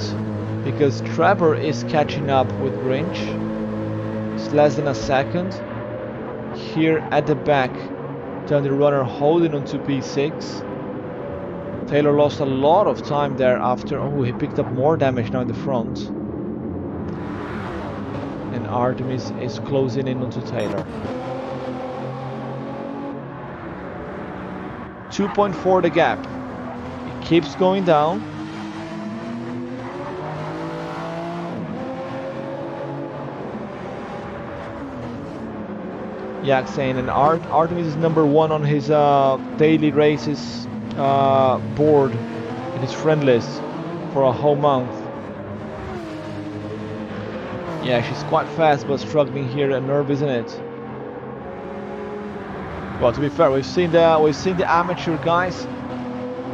because Trevor is catching up with Grinch. It's less than a second. Here at the back, Thunder Runner holding on to P6. Taylor lost a lot of time there after. Oh, he picked up more damage now in the front. And Artemis is closing in onto Taylor. 2.4 the gap. It keeps going down. Yak saying, and Artemis is number 1 on his daily races board in his friend list for a whole month. Yeah, she's quite fast but struggling here at Nerve, isn't it? Well, to be fair, we've seen the amateur guys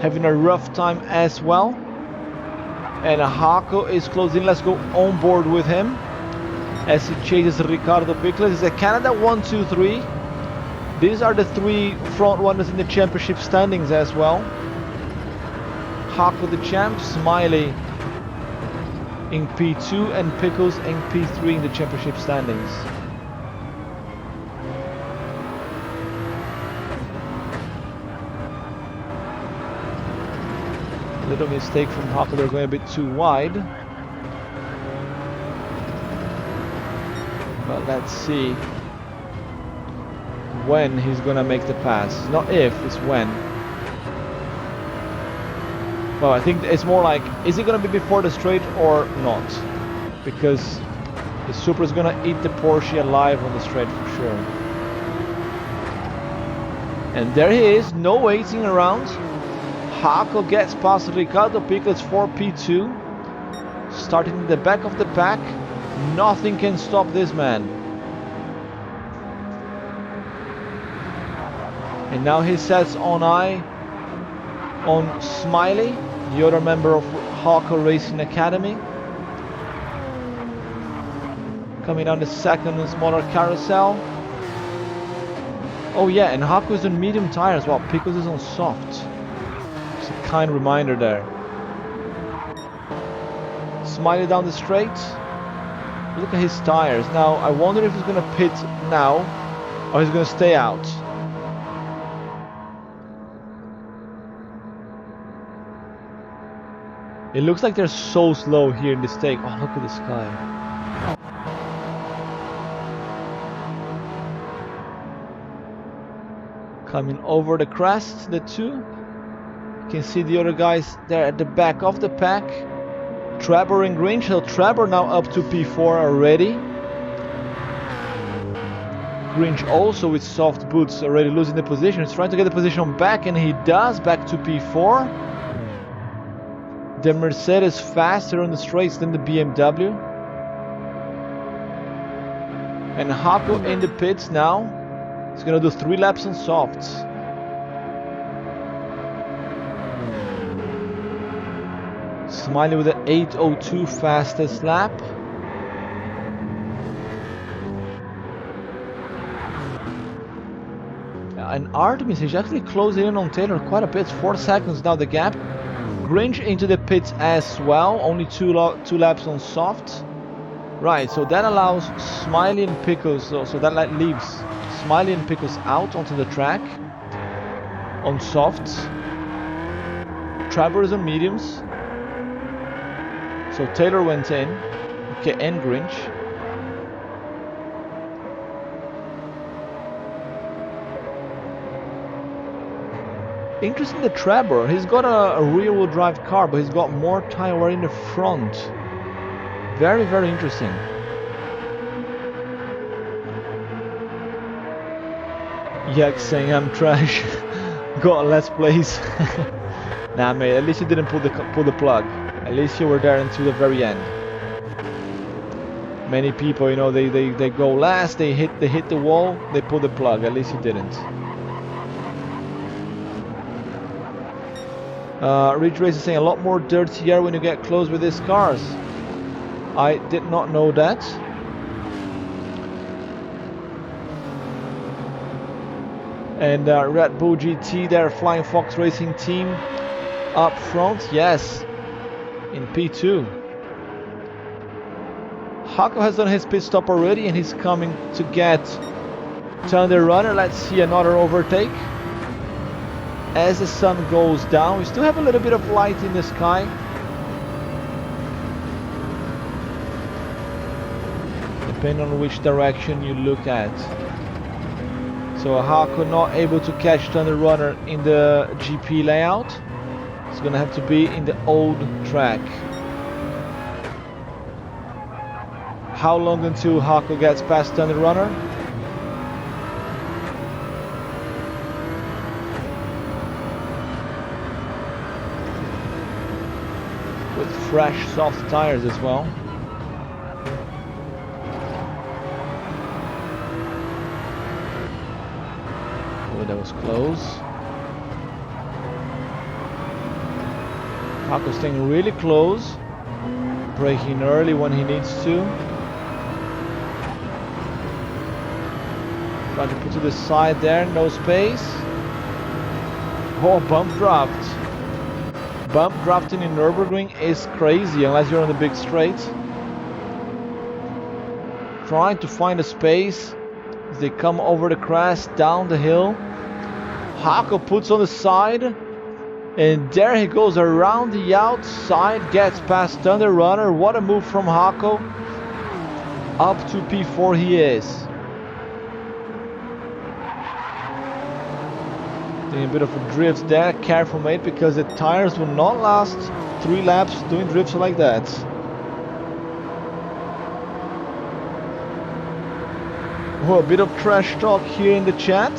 having a rough time as well. And Hako is closing. Let's go on board with him as he chases Ricardo Pickles. It's a Canada 1, 2, 3. These are the 3 front runners in the championship standings as well. Hako the champ, Smiley in P2 and Pickles in P3 in the championship standings. Little mistake from Hako, they're going a bit too wide. But let's see when he's gonna make the pass. Not if, it's when. Well, I think it's more like, is it gonna be before the straight or not? Because the Supra is gonna eat the Porsche alive on the straight for sure. And there he is, no waiting around. Hako gets past Ricardo Pickles for P2. Starting in the back of the pack. Nothing can stop this man. And now he sets on eye on Smiley, the other member of Hawko Racing Academy. Coming down the second smaller carousel. Oh yeah, and Hawko is on medium tires while Pickles is on soft. Just a kind reminder there. Smiley down the straight. Look at his tires. Now, I wonder if he's going to pit now or he's going to stay out. It looks like they're so slow here in this take. Oh, look at the sky. Coming over the crest, the two. You can see the other guys there at the back of the pack. Trevor and Grinch. So Trevor now up to P4 already. Grinch also with soft boots already losing the position. He's trying to get the position back, and he does, back to P4. The Mercedes faster on the straights than the BMW. And Hawko in the pits now. He's gonna do 3 laps on softs. Smiley with the 8:02 fastest lap. And Artemis is actually closing in on Taylor quite a bit. 4 seconds now the gap. Grinch into the pits as well. Only 2 laps on soft. Right, so that allows Smiley and Pickles. So that leaves Smiley and Pickles out onto the track on softs. Trevor is on mediums. So Taylor went in. Okay, and Grinch. Interesting, the Trevor. He's got a rear-wheel drive car, but he's got more tire wear in the front. Very, very interesting. Yak saying I'm trash. Got less place. Nah, mate. At least you didn't pull the plug. At least you were there until the very end. Many people, you know, they go last. They hit the wall. They pull the plug. At least you didn't. Ridge Race is saying a lot more dirty air when you get close with these cars. I did not know that. And Red Bull GT there, Flying Fox Racing Team up front, yes, in P2. Hawko has done his pit stop already and he's coming to get Thunder Runner. Let's see another overtake. As the sun goes down, we still have a little bit of light in the sky. Depending on which direction you look at. So Hawko not able to catch Thunder Runner in the GP layout. It's gonna have to be in the old track. How long until Hawko gets past Thunder Runner? With fresh soft tires as well. That was close. Hawko staying really close, braking early when he needs to. Trying to put to the side there, no space. Oh, bump draft. Bump drafting in Nürburgring is crazy unless you're on the big straight. Trying to find a space as they come over the crest, down the hill. Hawko puts on the side, and there he goes around the outside, gets past Thunder Runner. What a move from Hawko. Up to P4 he is. Doing a bit of a drift there. Careful, mate, because the tires will not last 3 laps doing drifts like that. Oh, a bit of trash talk here in the chat.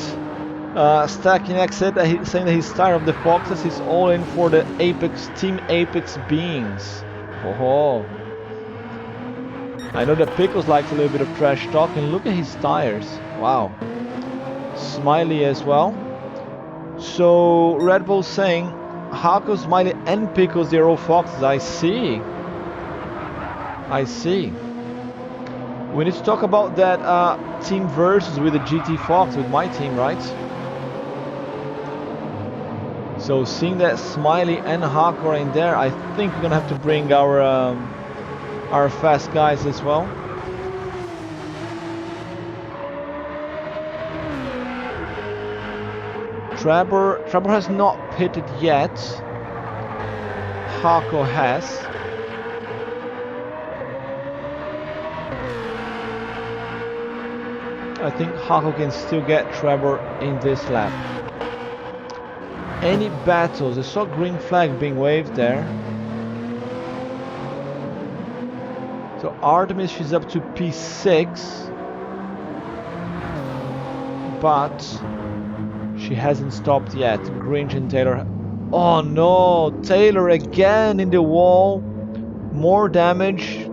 Stacking X said that saying that he's tired of the Foxes. He's all in for the Apex Team Apex beings. Oh, I know that Pickles likes a little bit of trash talk, and look at his tires. Wow. Smiley as well. So Red Bull saying Hako, Smiley, and Pickles, they're all foxes. I see. I see. We need to talk about that team versus with the GT Fox with my team, right? So seeing that Smiley and Hako are in there, I think we're gonna have to bring our fast guys as well. Trevor has not pitted yet. Hako has. I think Hako can still get Trevor in this lap. Any battles? I saw green flag being waved there. So Artemis, she's up to P6. But she hasn't stopped yet. Grinch and Taylor. Oh no! Taylor again in the wall. More damage.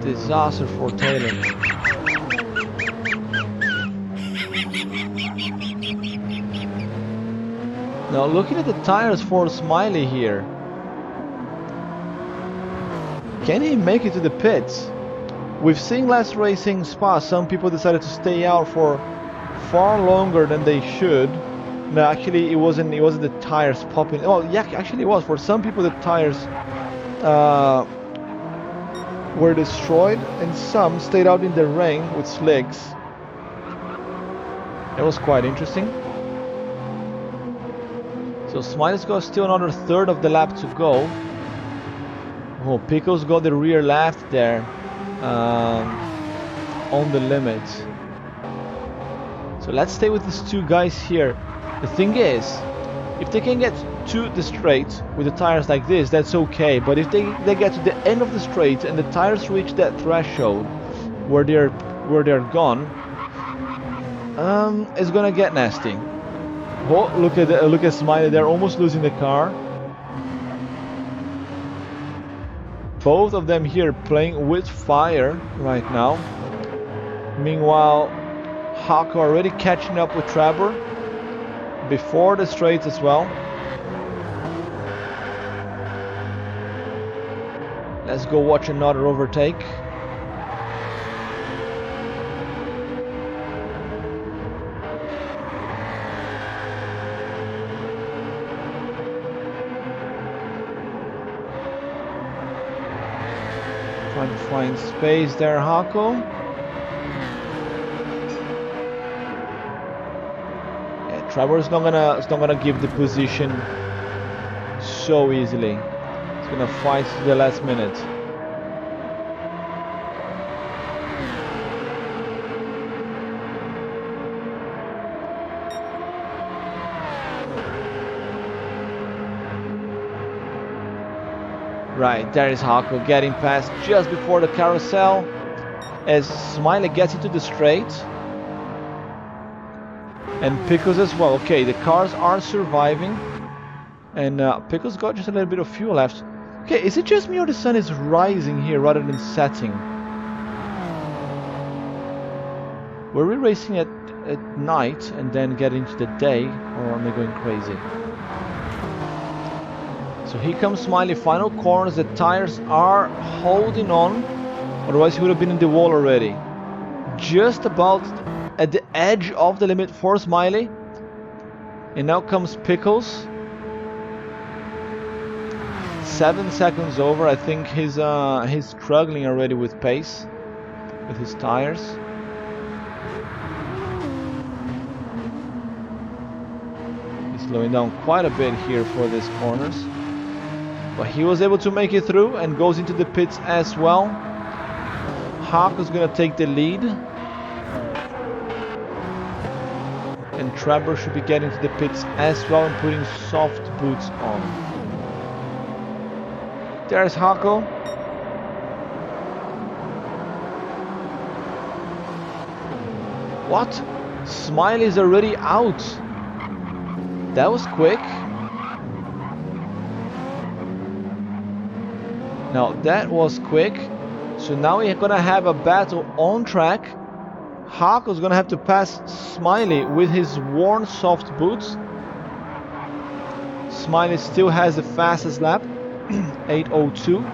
Disaster for Taylor. Now looking at the tires for Smiley here. Can he make it to the pits? We've seen last racing Spa, some people decided to stay out for far longer than they should. No, actually it wasn't the tires popping. Oh yeah, actually it was. For some people the tires were destroyed and some stayed out in the rain with slicks. That was quite interesting. So Smiley's got still another third of the lap to go. Oh, Pickles got the rear left there on the limit. So let's stay with these two guys here. The thing is, if they can get to the straight with the tires like this, that's okay. But if they get to the end of the straight and the tires reach that threshold where they're gone, it's gonna get nasty. Oh, look at Smiley! They're almost losing the car. Both of them here playing with fire right now. Meanwhile, Hako already catching up with Trevor before the straights as well. Let's go watch another overtake. Trying to find space there, Hako. Yeah, Trevor's not gonna give the position so easily. He's gonna fight to the last minute. Right, there is Hako getting past just before the carousel as Smiley gets into the straight. And Pickles as well. Okay, the cars are surviving. And Pickles got just a little bit of fuel left. Okay, is it just me or the sun is rising here rather than setting? Were we racing at night and then getting into the day? Or am I going crazy? So here comes Smiley, final corners, the tires are holding on, otherwise he would have been in the wall already. Just about at the edge of the limit for Smiley. And now comes Pickles. 7 seconds over, I think he's struggling already with pace, with his tires. He's slowing down quite a bit here for these corners. But he was able to make it through and goes into the pits as well. Hako's gonna take the lead. And Trevor should be getting to the pits as well and putting soft boots on. There's Hako. What? Smiley's already out. That was quick. Now that was quick. So now we're gonna have a battle on track. Hako's gonna have to pass Smiley with his worn soft boots. Smiley still has the fastest lap, 8:02.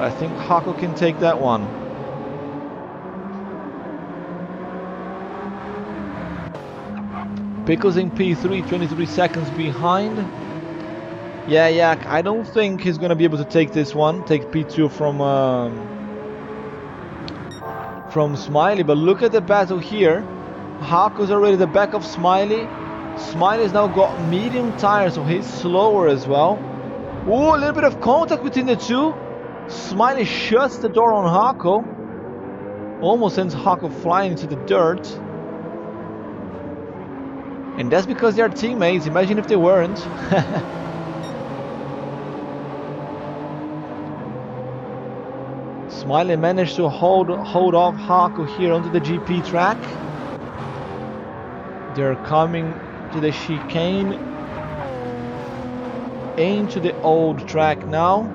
I think Hako can take that one. Pickles in P3, 23 seconds behind. Yeah, I don't think he's gonna be able to take this one, take P2 from Smiley, but look at the battle here. Hako's already the back of Smiley. Smiley's now got medium tires, so he's slower as well. Ooh, a little bit of contact between the two. Smiley shuts the door on Hako. Almost sends Hako flying into the dirt. And that's because they are teammates. Imagine if they weren't. Smiley managed to hold off Hako here onto the GP track. They're coming to the chicane into the old track now.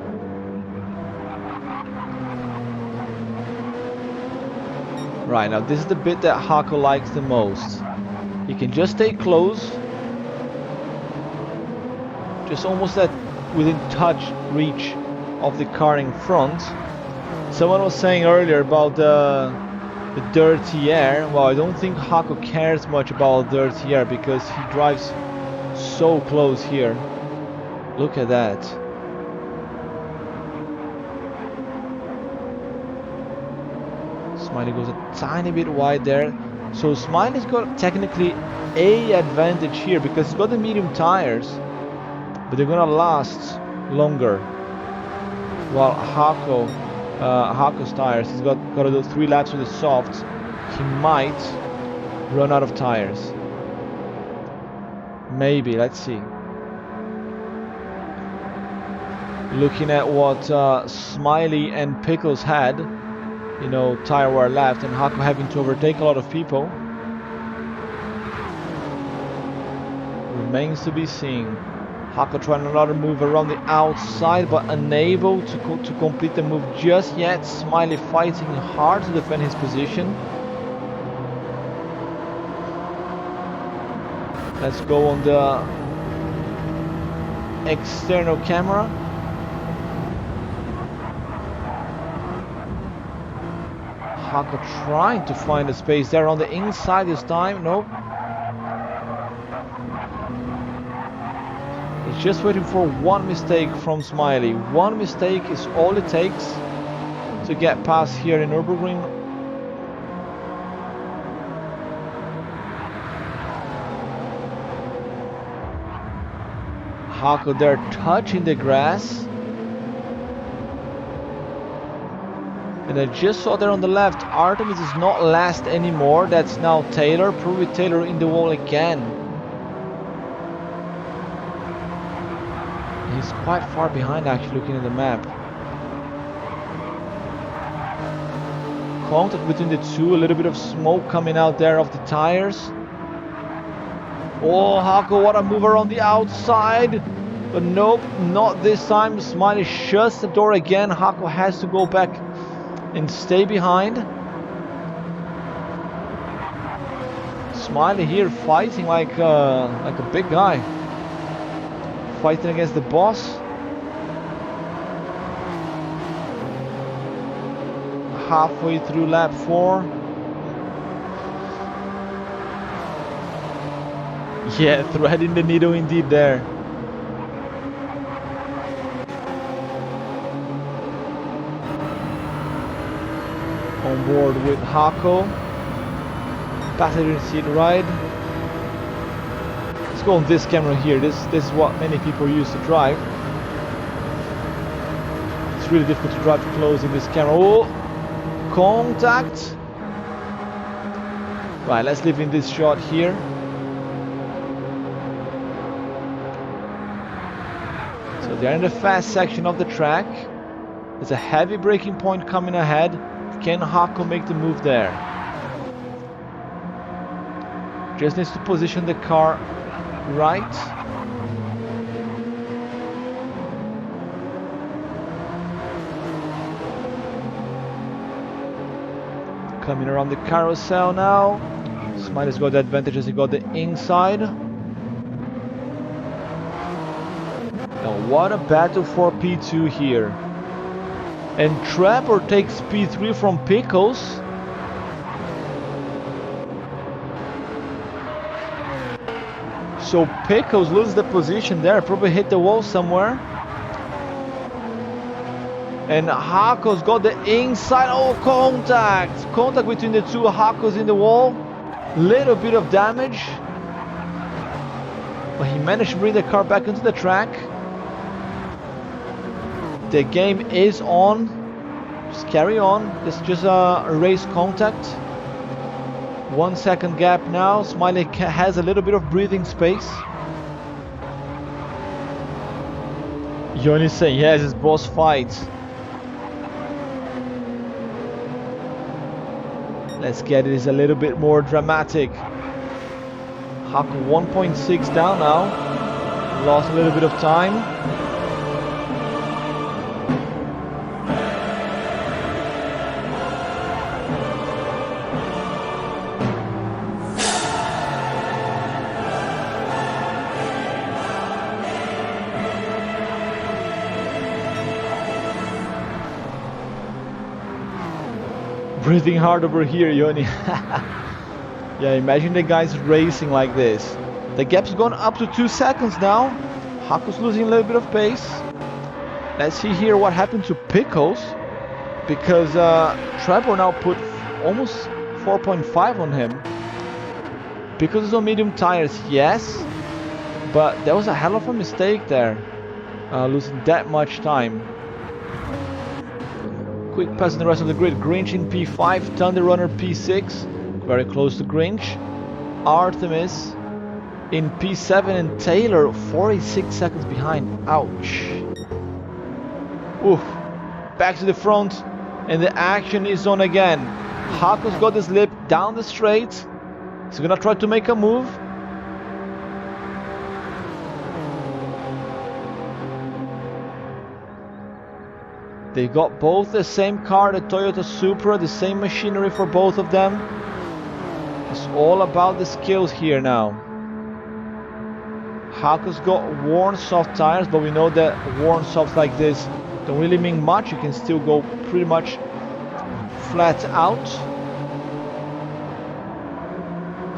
Right, now this is the bit that Hako likes the most. He can just stay close, just almost at within touch reach of the car in front. Someone was saying earlier about the dirty air. Well, I don't think Hako cares much about dirty air because he drives so close here. Look at that. Smiley goes a tiny bit wide there. So Smiley's got technically a advantage here because he's got the medium tires, but they're gonna last longer. While Hako's tires, he's got to do 3 laps with the softs. He might run out of tires. Maybe, let's see. Looking at what Smiley and Pickles had, you know, tire wear left, and Hako having to overtake a lot of people. Remains to be seen. Hako trying another move around the outside, but unable to complete the move just yet. Smiley fighting hard to defend his position. Let's go on the external camera. Hako trying to find a space there on the inside this time. Nope. He's just waiting for one mistake from Smiley. One mistake is all it takes to get past here in Nürburgring. Hako there touching the grass. And I just saw there on the left, Artemis is not last anymore. That's now Taylor. Probably Taylor in the wall again. He's quite far behind actually, looking at the map. Contact between the two, a little bit of smoke coming out there of the tires. Oh, Hako, what a mover on the outside. But nope, not this time. Smiley shuts the door again. Hako has to go back and stay behind. Smiley here fighting like a big guy. Fighting against the boss. Halfway through lap 4. Yeah, threading the needle indeed there. On board with Hako. Passenger seat ride. Let's go on this camera here. This is what many people use to drive. It's really difficult to drive close in this camera. Oh, contact. Right, let's live in this shot here. So they're in the fast section of the track. There's a heavy braking point coming ahead. Can Hako make the move there? Just needs to position the car right. Coming around the carousel now. Smiley's got the advantage as he got the inside. Now what a battle for P2 here. And Trevor takes P3 from Pickles. So Pickles loses the position there, probably hit the wall somewhere. And Hako's got the inside. Oh, contact! Contact between the two Hakos in the wall. Little bit of damage. But he managed to bring the car back into the track. The game is on. Just carry on. It's just a race contact. 1 second gap now. Smiley has a little bit of breathing space. Yoni saying, yes, it's boss fight. Let's get it. It's a little bit more dramatic. Hako 1.6 down now. Lost a little bit of time. Breathing hard over here, Yoni. Yeah, imagine the guys racing like this. The gap's gone up to 2 seconds now. Hako's losing a little bit of pace. Let's see here what happened to Pickles. Because Trevor now put almost 4.5 on him. Pickles is on medium tires, yes. But there was a hell of a mistake there. Losing that much time. Quick pass in the rest of the grid. Grinch in P5, Thunder Runner P6, very close to Grinch. Artemis in P7 and Taylor 46 seconds behind. Ouch. Oof. Back to the front and the action is on again. Hako's got the slip down the straight. He's gonna try to make a move. They got both the same car, the Toyota Supra, the same machinery for both of them. It's all about the skills here now. Hako's got worn soft tires, but we know that worn softs like this don't really mean much. You can still go pretty much flat out.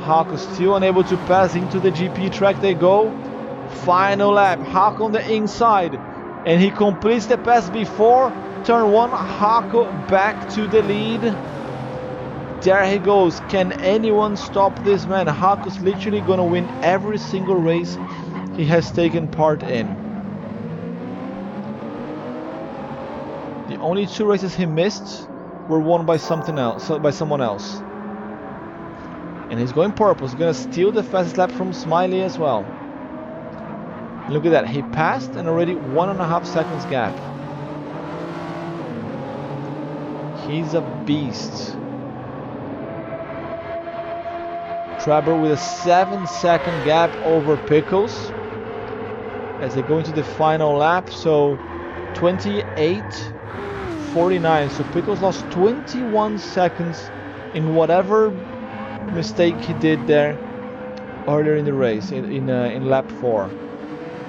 Hako still unable to pass into the GP track. They go. Final lap. Hako on the inside. And he completes the pass before turn 1. Hako back to the lead. There he goes. Can anyone stop this man? Hako's literally gonna win every single race he has taken part in. The only 2 races he missed were won by someone else. And he's going purple. He's gonna steal the fastest lap from Smiley as well. Look at that. He passed and already 1.5 seconds gap. He's a beast. Trevor with a 7-second gap over Pickles as they go into the final lap. So 28:49. So Pickles lost 21 seconds in whatever mistake he did there earlier in the race in lap 4.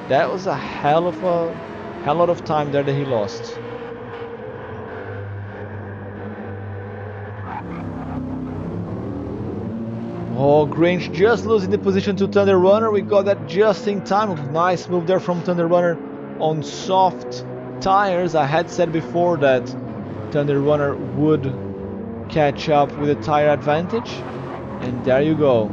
That was a hell lot of time there that he lost. Oh, Grange just losing the position to Thunder Runner. We got that just in time. Nice move there from Thunder Runner on soft tires. I had said before that Thunder Runner would catch up with a tire advantage. And there you go.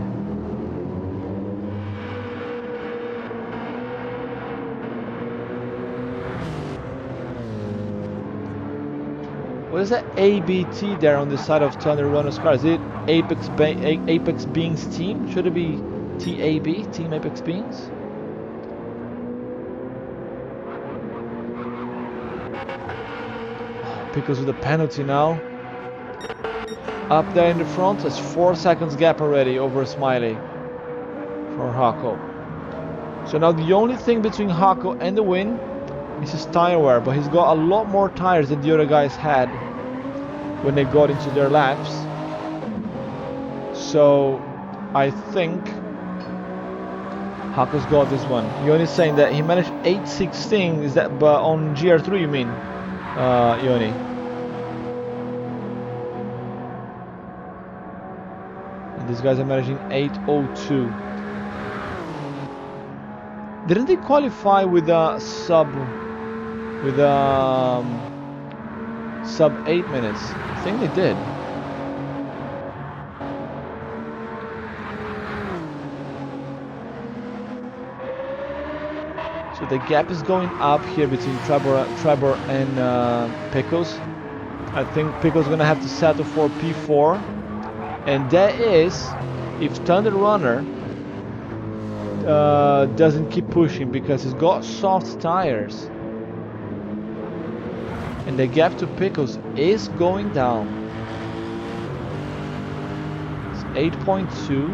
What is that ABT there on the side of Thunder Runner's car? Is it Apex Beans team? Should it be TAB, Team Apex Beans? Pickles with a penalty now. Up there in the front, that's 4 seconds gap already over Smiley for Hako. So now the only thing between Hako and the win is his tire wear, but he's got a lot more tires than the other guys had when they got into their laps. So I think Hako's got this one. Yoni's saying that he managed 8:16. Is that but on GR3 you mean, Yoni? And these guys are managing 8:02. Didn't they qualify with a sub 8 minutes? I think they did. So the gap is going up here between Trevor and Pickles. I think Pickles is gonna have to settle for P4, and that is if Thunder Runner doesn't keep pushing, because he's got soft tires, and the gap to Pickles is going down. It's 8.2.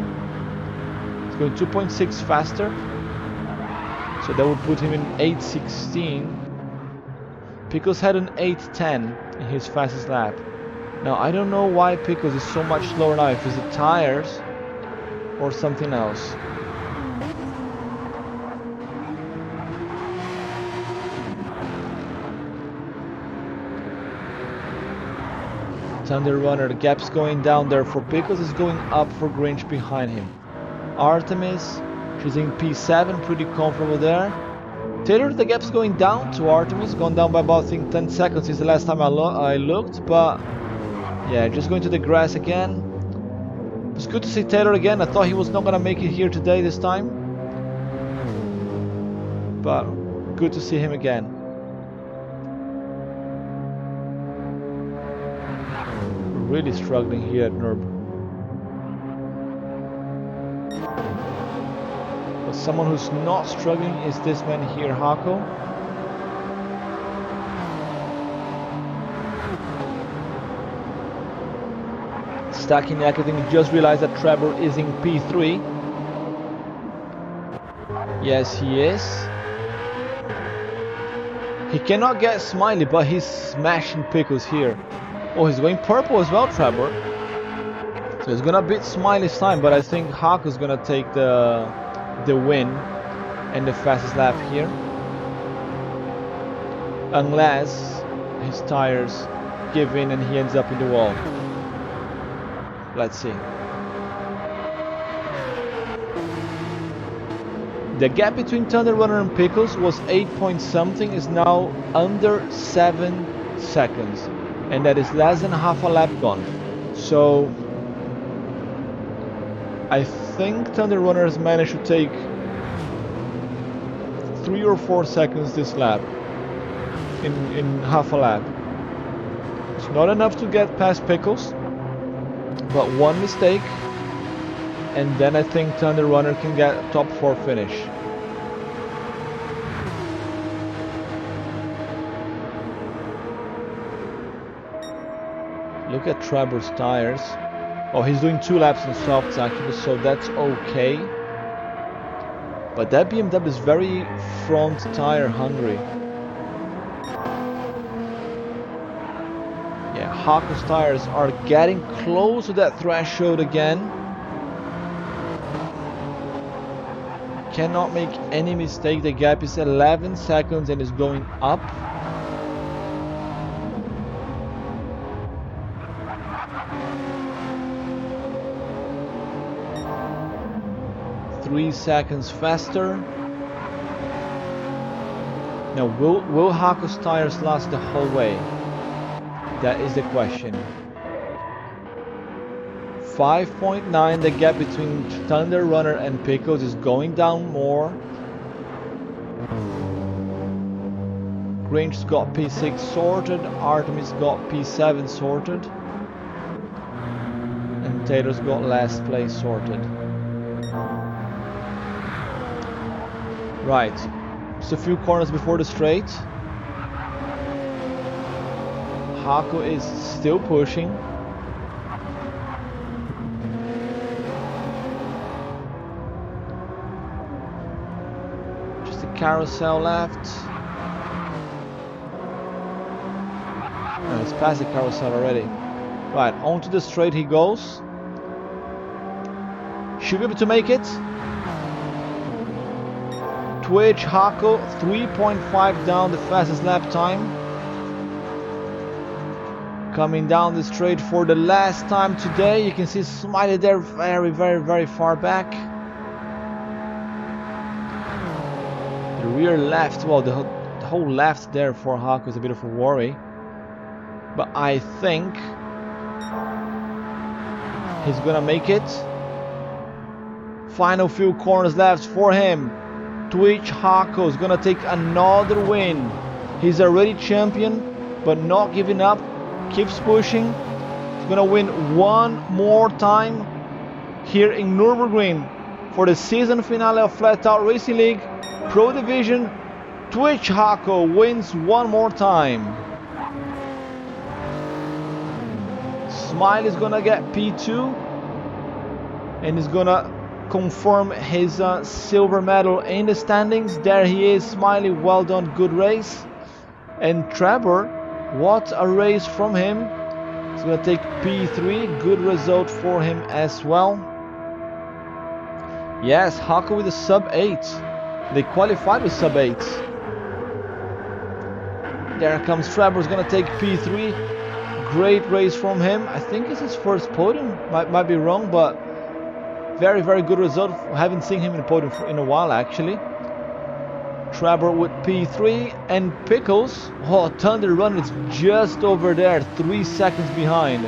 It's going 2.6 faster. So that would put him in 8:16. Pickles had an 8:10 in his fastest lap. Now I don't know why Pickles is so much slower now, if it's the tires or something else. Thunder Runner, the gap's going down there for Pickles, is going up for Grinch behind him. Artemis, she's in P7, pretty comfortable there. Taylor, the gap's going down to Artemis, gone down by about I think 10 seconds since the last time I looked, but yeah, just going to the grass again. It's good to see Taylor again. I thought he was not gonna make it here today this time, but good to see him again. Really struggling here at Nurb. But someone who's not struggling is this man here, Hako. Stacking everything, just realized that Trevor is in P3. Yes, he is. He cannot get Smiley, but he's smashing Pickles here. Oh, he's going purple as well, Trevor. So he's gonna beat Smiley's time, but I think Hako's gonna take the win and the fastest lap here. Unless his tires give in and he ends up in the wall. Let's see. The gap between Thunder Runner and Pickles was 8 point something, is now under 7 seconds. And that is less than half a lap gone. So I think Thunder Runner has managed to take 3 or 4 seconds this lap in half a lap. It's not enough to get past Pickles, but one mistake and then I think Thunder Runner can get a top 4 finish. Look at Trevor's tires. Oh, he's doing 2 laps on softs actually, so that's okay. But that BMW is very front tire hungry. Yeah, Hako's tires are getting close to that threshold again. Cannot make any mistake. The gap is 11 seconds and is going up. Three seconds faster. Now, will Hako's tires last the whole way? That is the question. 5.9, the gap between Thunder Runner and Pickles is going down more. Grinch's got P6 sorted, Artemis got P7 sorted, and Taylor's got last place sorted. Right, just a few corners before the straight. Hako is still pushing. Just a carousel left. No, it's past the carousel already. Right, onto the straight he goes. should be able to make it. Twitch, Hako, 3.5 down, the fastest lap time. Coming down the straight for the last time today. You can see Smiley there very far back. The rear left, well, the whole left there for Hako is a bit of a worry. But I think he's gonna make it. Final few corners left for him. Twitch Hako is gonna take another win. He's already champion, but not giving up. Keeps pushing. He's gonna win one more time here in Nürburgring for the season finale of Flatout Racing League Pro Division. Twitch Hako wins one more time. Smile is gonna get P2 and is gonna confirm his silver medal in the standings. There he is, Smiley, well done, good race. And Trevor, what a race from him. He's gonna take P3, good result for him as well. Yes, Hako with a sub 8. They qualified with sub 8. There comes Trevor's gonna take P3. Great race from him. I think it's his first podium. Might be wrong, but very good result. I haven't seen him in a podium in a while actually. Trevor with P3 and Pickles. Oh, Thunder Run is just over there, 3 seconds behind.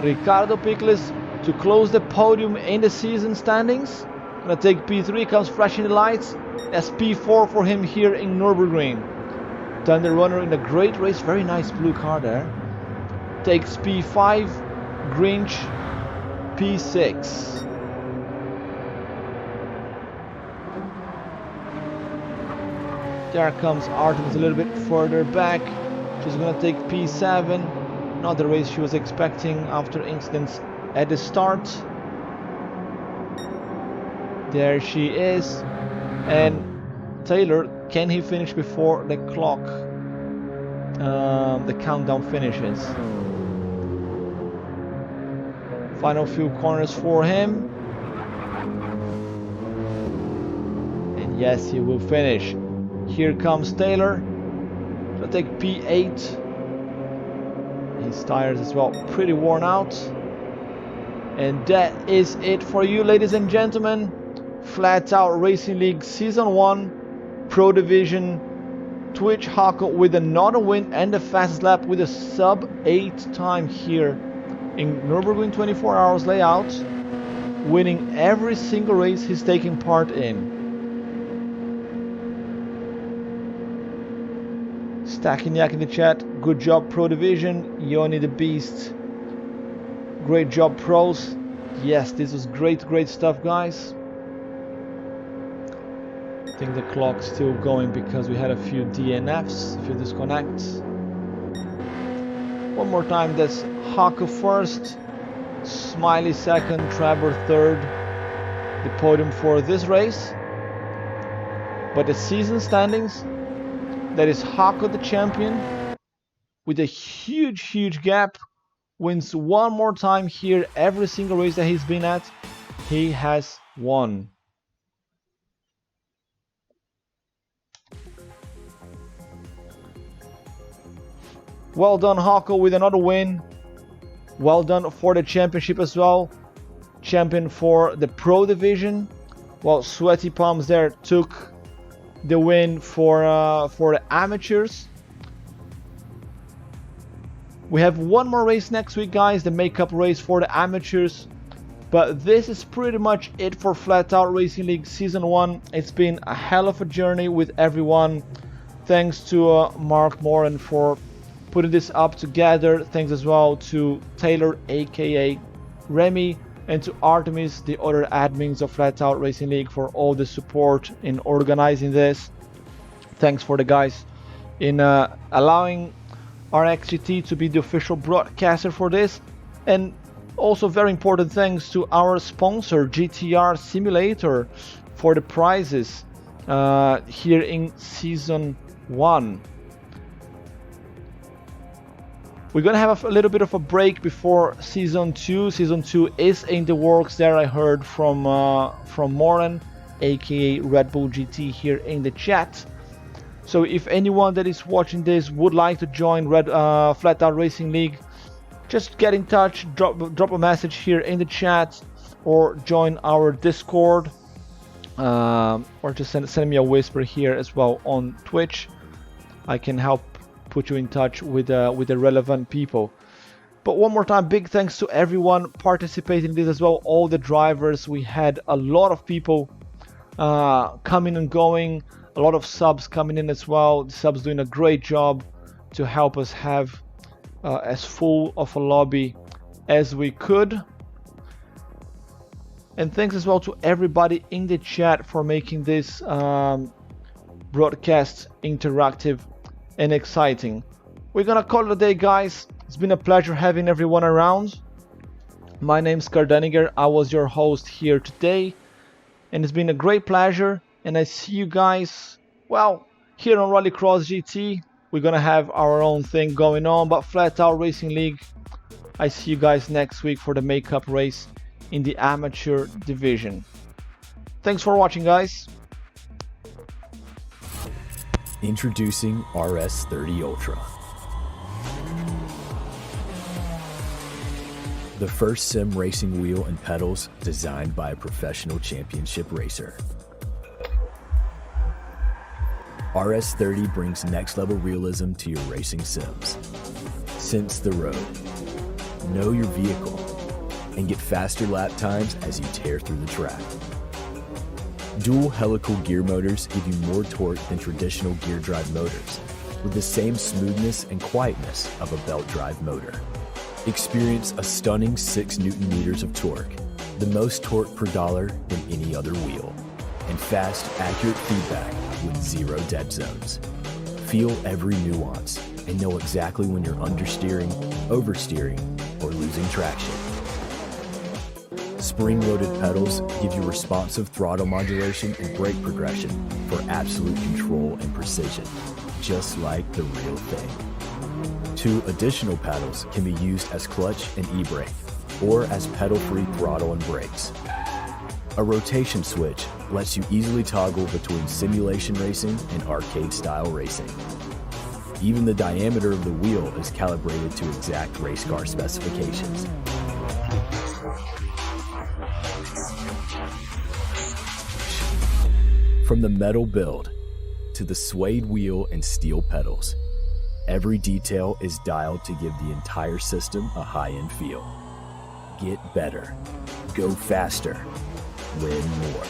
Ricardo Pickles to close the podium in the season standings. Gonna take P3, comes flashing the lights. That's P4 for him here in Nürburgring. Thunder Runner in a great race, very nice blue car there. Takes P5, Grinch P6. There comes Artemis a little bit further back. She's gonna take P7. Not the race she was expecting after incidents at the start. There she is. And Taylor, can he finish before the clock? The countdown finishes. Final few corners for him. And yes, he will finish. Here comes Taylor. He'll take P8. His tires as well, pretty worn out. And that is it for you, ladies and gentlemen. Flatout Racing League Season 1 Pro Division. Twitch Hako with another win and the fastest lap with a sub 8 time here in Nürburgring 24 hours layout, winning every single race he's taking part in. Stacking Yak in the chat, good job Pro Division, Yoni the Beast, great job pros. Yes, this was great stuff, guys. I think the clock's still going because we had a few DNFs, a few disconnects. One more time, that's Hako first, Smiley second, Trevor third, the podium for this race. But the season standings, that is Hako the champion with a huge gap, wins one more time here. Every single race that he's been at, he has won. Well done Hako with another win. Well done for the championship as well. Champion for the Pro Division. Well, Sweaty Palms there took the win for the amateurs. We have one more race next week, guys, the makeup race for the amateurs. But this is pretty much it for Flatout Racing League Season 1. It's been a hell of a journey with everyone. Thanks to Mark Moran for putting this up together. Thanks as well to Taylor, aka Remy, and to Artemis, the other admins of Flatout Racing League, for all the support in organizing this. Thanks for the guys in allowing RXGT to be the official broadcaster for this. And also very important thanks to our sponsor GTR Simulator for the prizes here in Season 1. We're gonna have a little bit of a break before season 2. Season 2 is in the works there. I heard from Moran, aka Red Bull GT, here in the chat. So if anyone that is watching this would like to join Flatout Racing League, just get in touch, drop a message here in the chat, or join our Discord, or just send me a whisper here as well on Twitch. I can help put you in touch with the relevant people. But one more time, big thanks to everyone participating in this as well, all the drivers. We had a lot of people coming and going, a lot of subs coming in as well. The subs doing a great job to help us have as full of a lobby as we could. And thanks as well to everybody in the chat for making this broadcast interactive and exciting. We're gonna call it a day, guys. It's been a pleasure having everyone around. My name's Kardaniger. I was your host here today, and it's been a great pleasure. And I see you guys, well, here on Rallycross GT. We're gonna have our own thing going on, but Flatout Racing League, I see you guys next week for the makeup race in the amateur division. Thanks for watching, guys. Introducing RS30 Ultra. The first sim racing wheel and pedals designed by a professional championship racer. RS30 brings next level realism to your racing sims. Sense the road. Know your vehicle and get faster lap times as you tear through the track. Dual helical gear motors give you more torque than traditional gear drive motors, with the same smoothness and quietness of a belt drive motor. Experience a stunning 6 Nm of torque, the most torque per dollar than any other wheel, and fast, accurate feedback with 0 dead zones. Feel every nuance and know exactly when you're understeering, oversteering, or losing traction. Spring-loaded pedals give you responsive throttle modulation and brake progression for absolute control and precision, just like the real thing. 2 additional paddles can be used as clutch and e-brake, or as pedal-free throttle and brakes. A rotation switch lets you easily toggle between simulation racing and arcade-style racing. Even the diameter of the wheel is calibrated to exact race car specifications. From the metal build to the suede wheel and steel pedals, every detail is dialed to give the entire system a high-end feel. Get better, go faster, win more,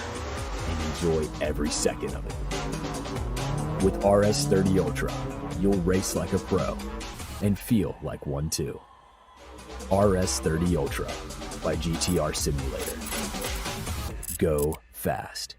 and enjoy every second of it. With RS30 Ultra, you'll race like a pro and feel like one too. RS30 Ultra by GTR Simulator. Go fast.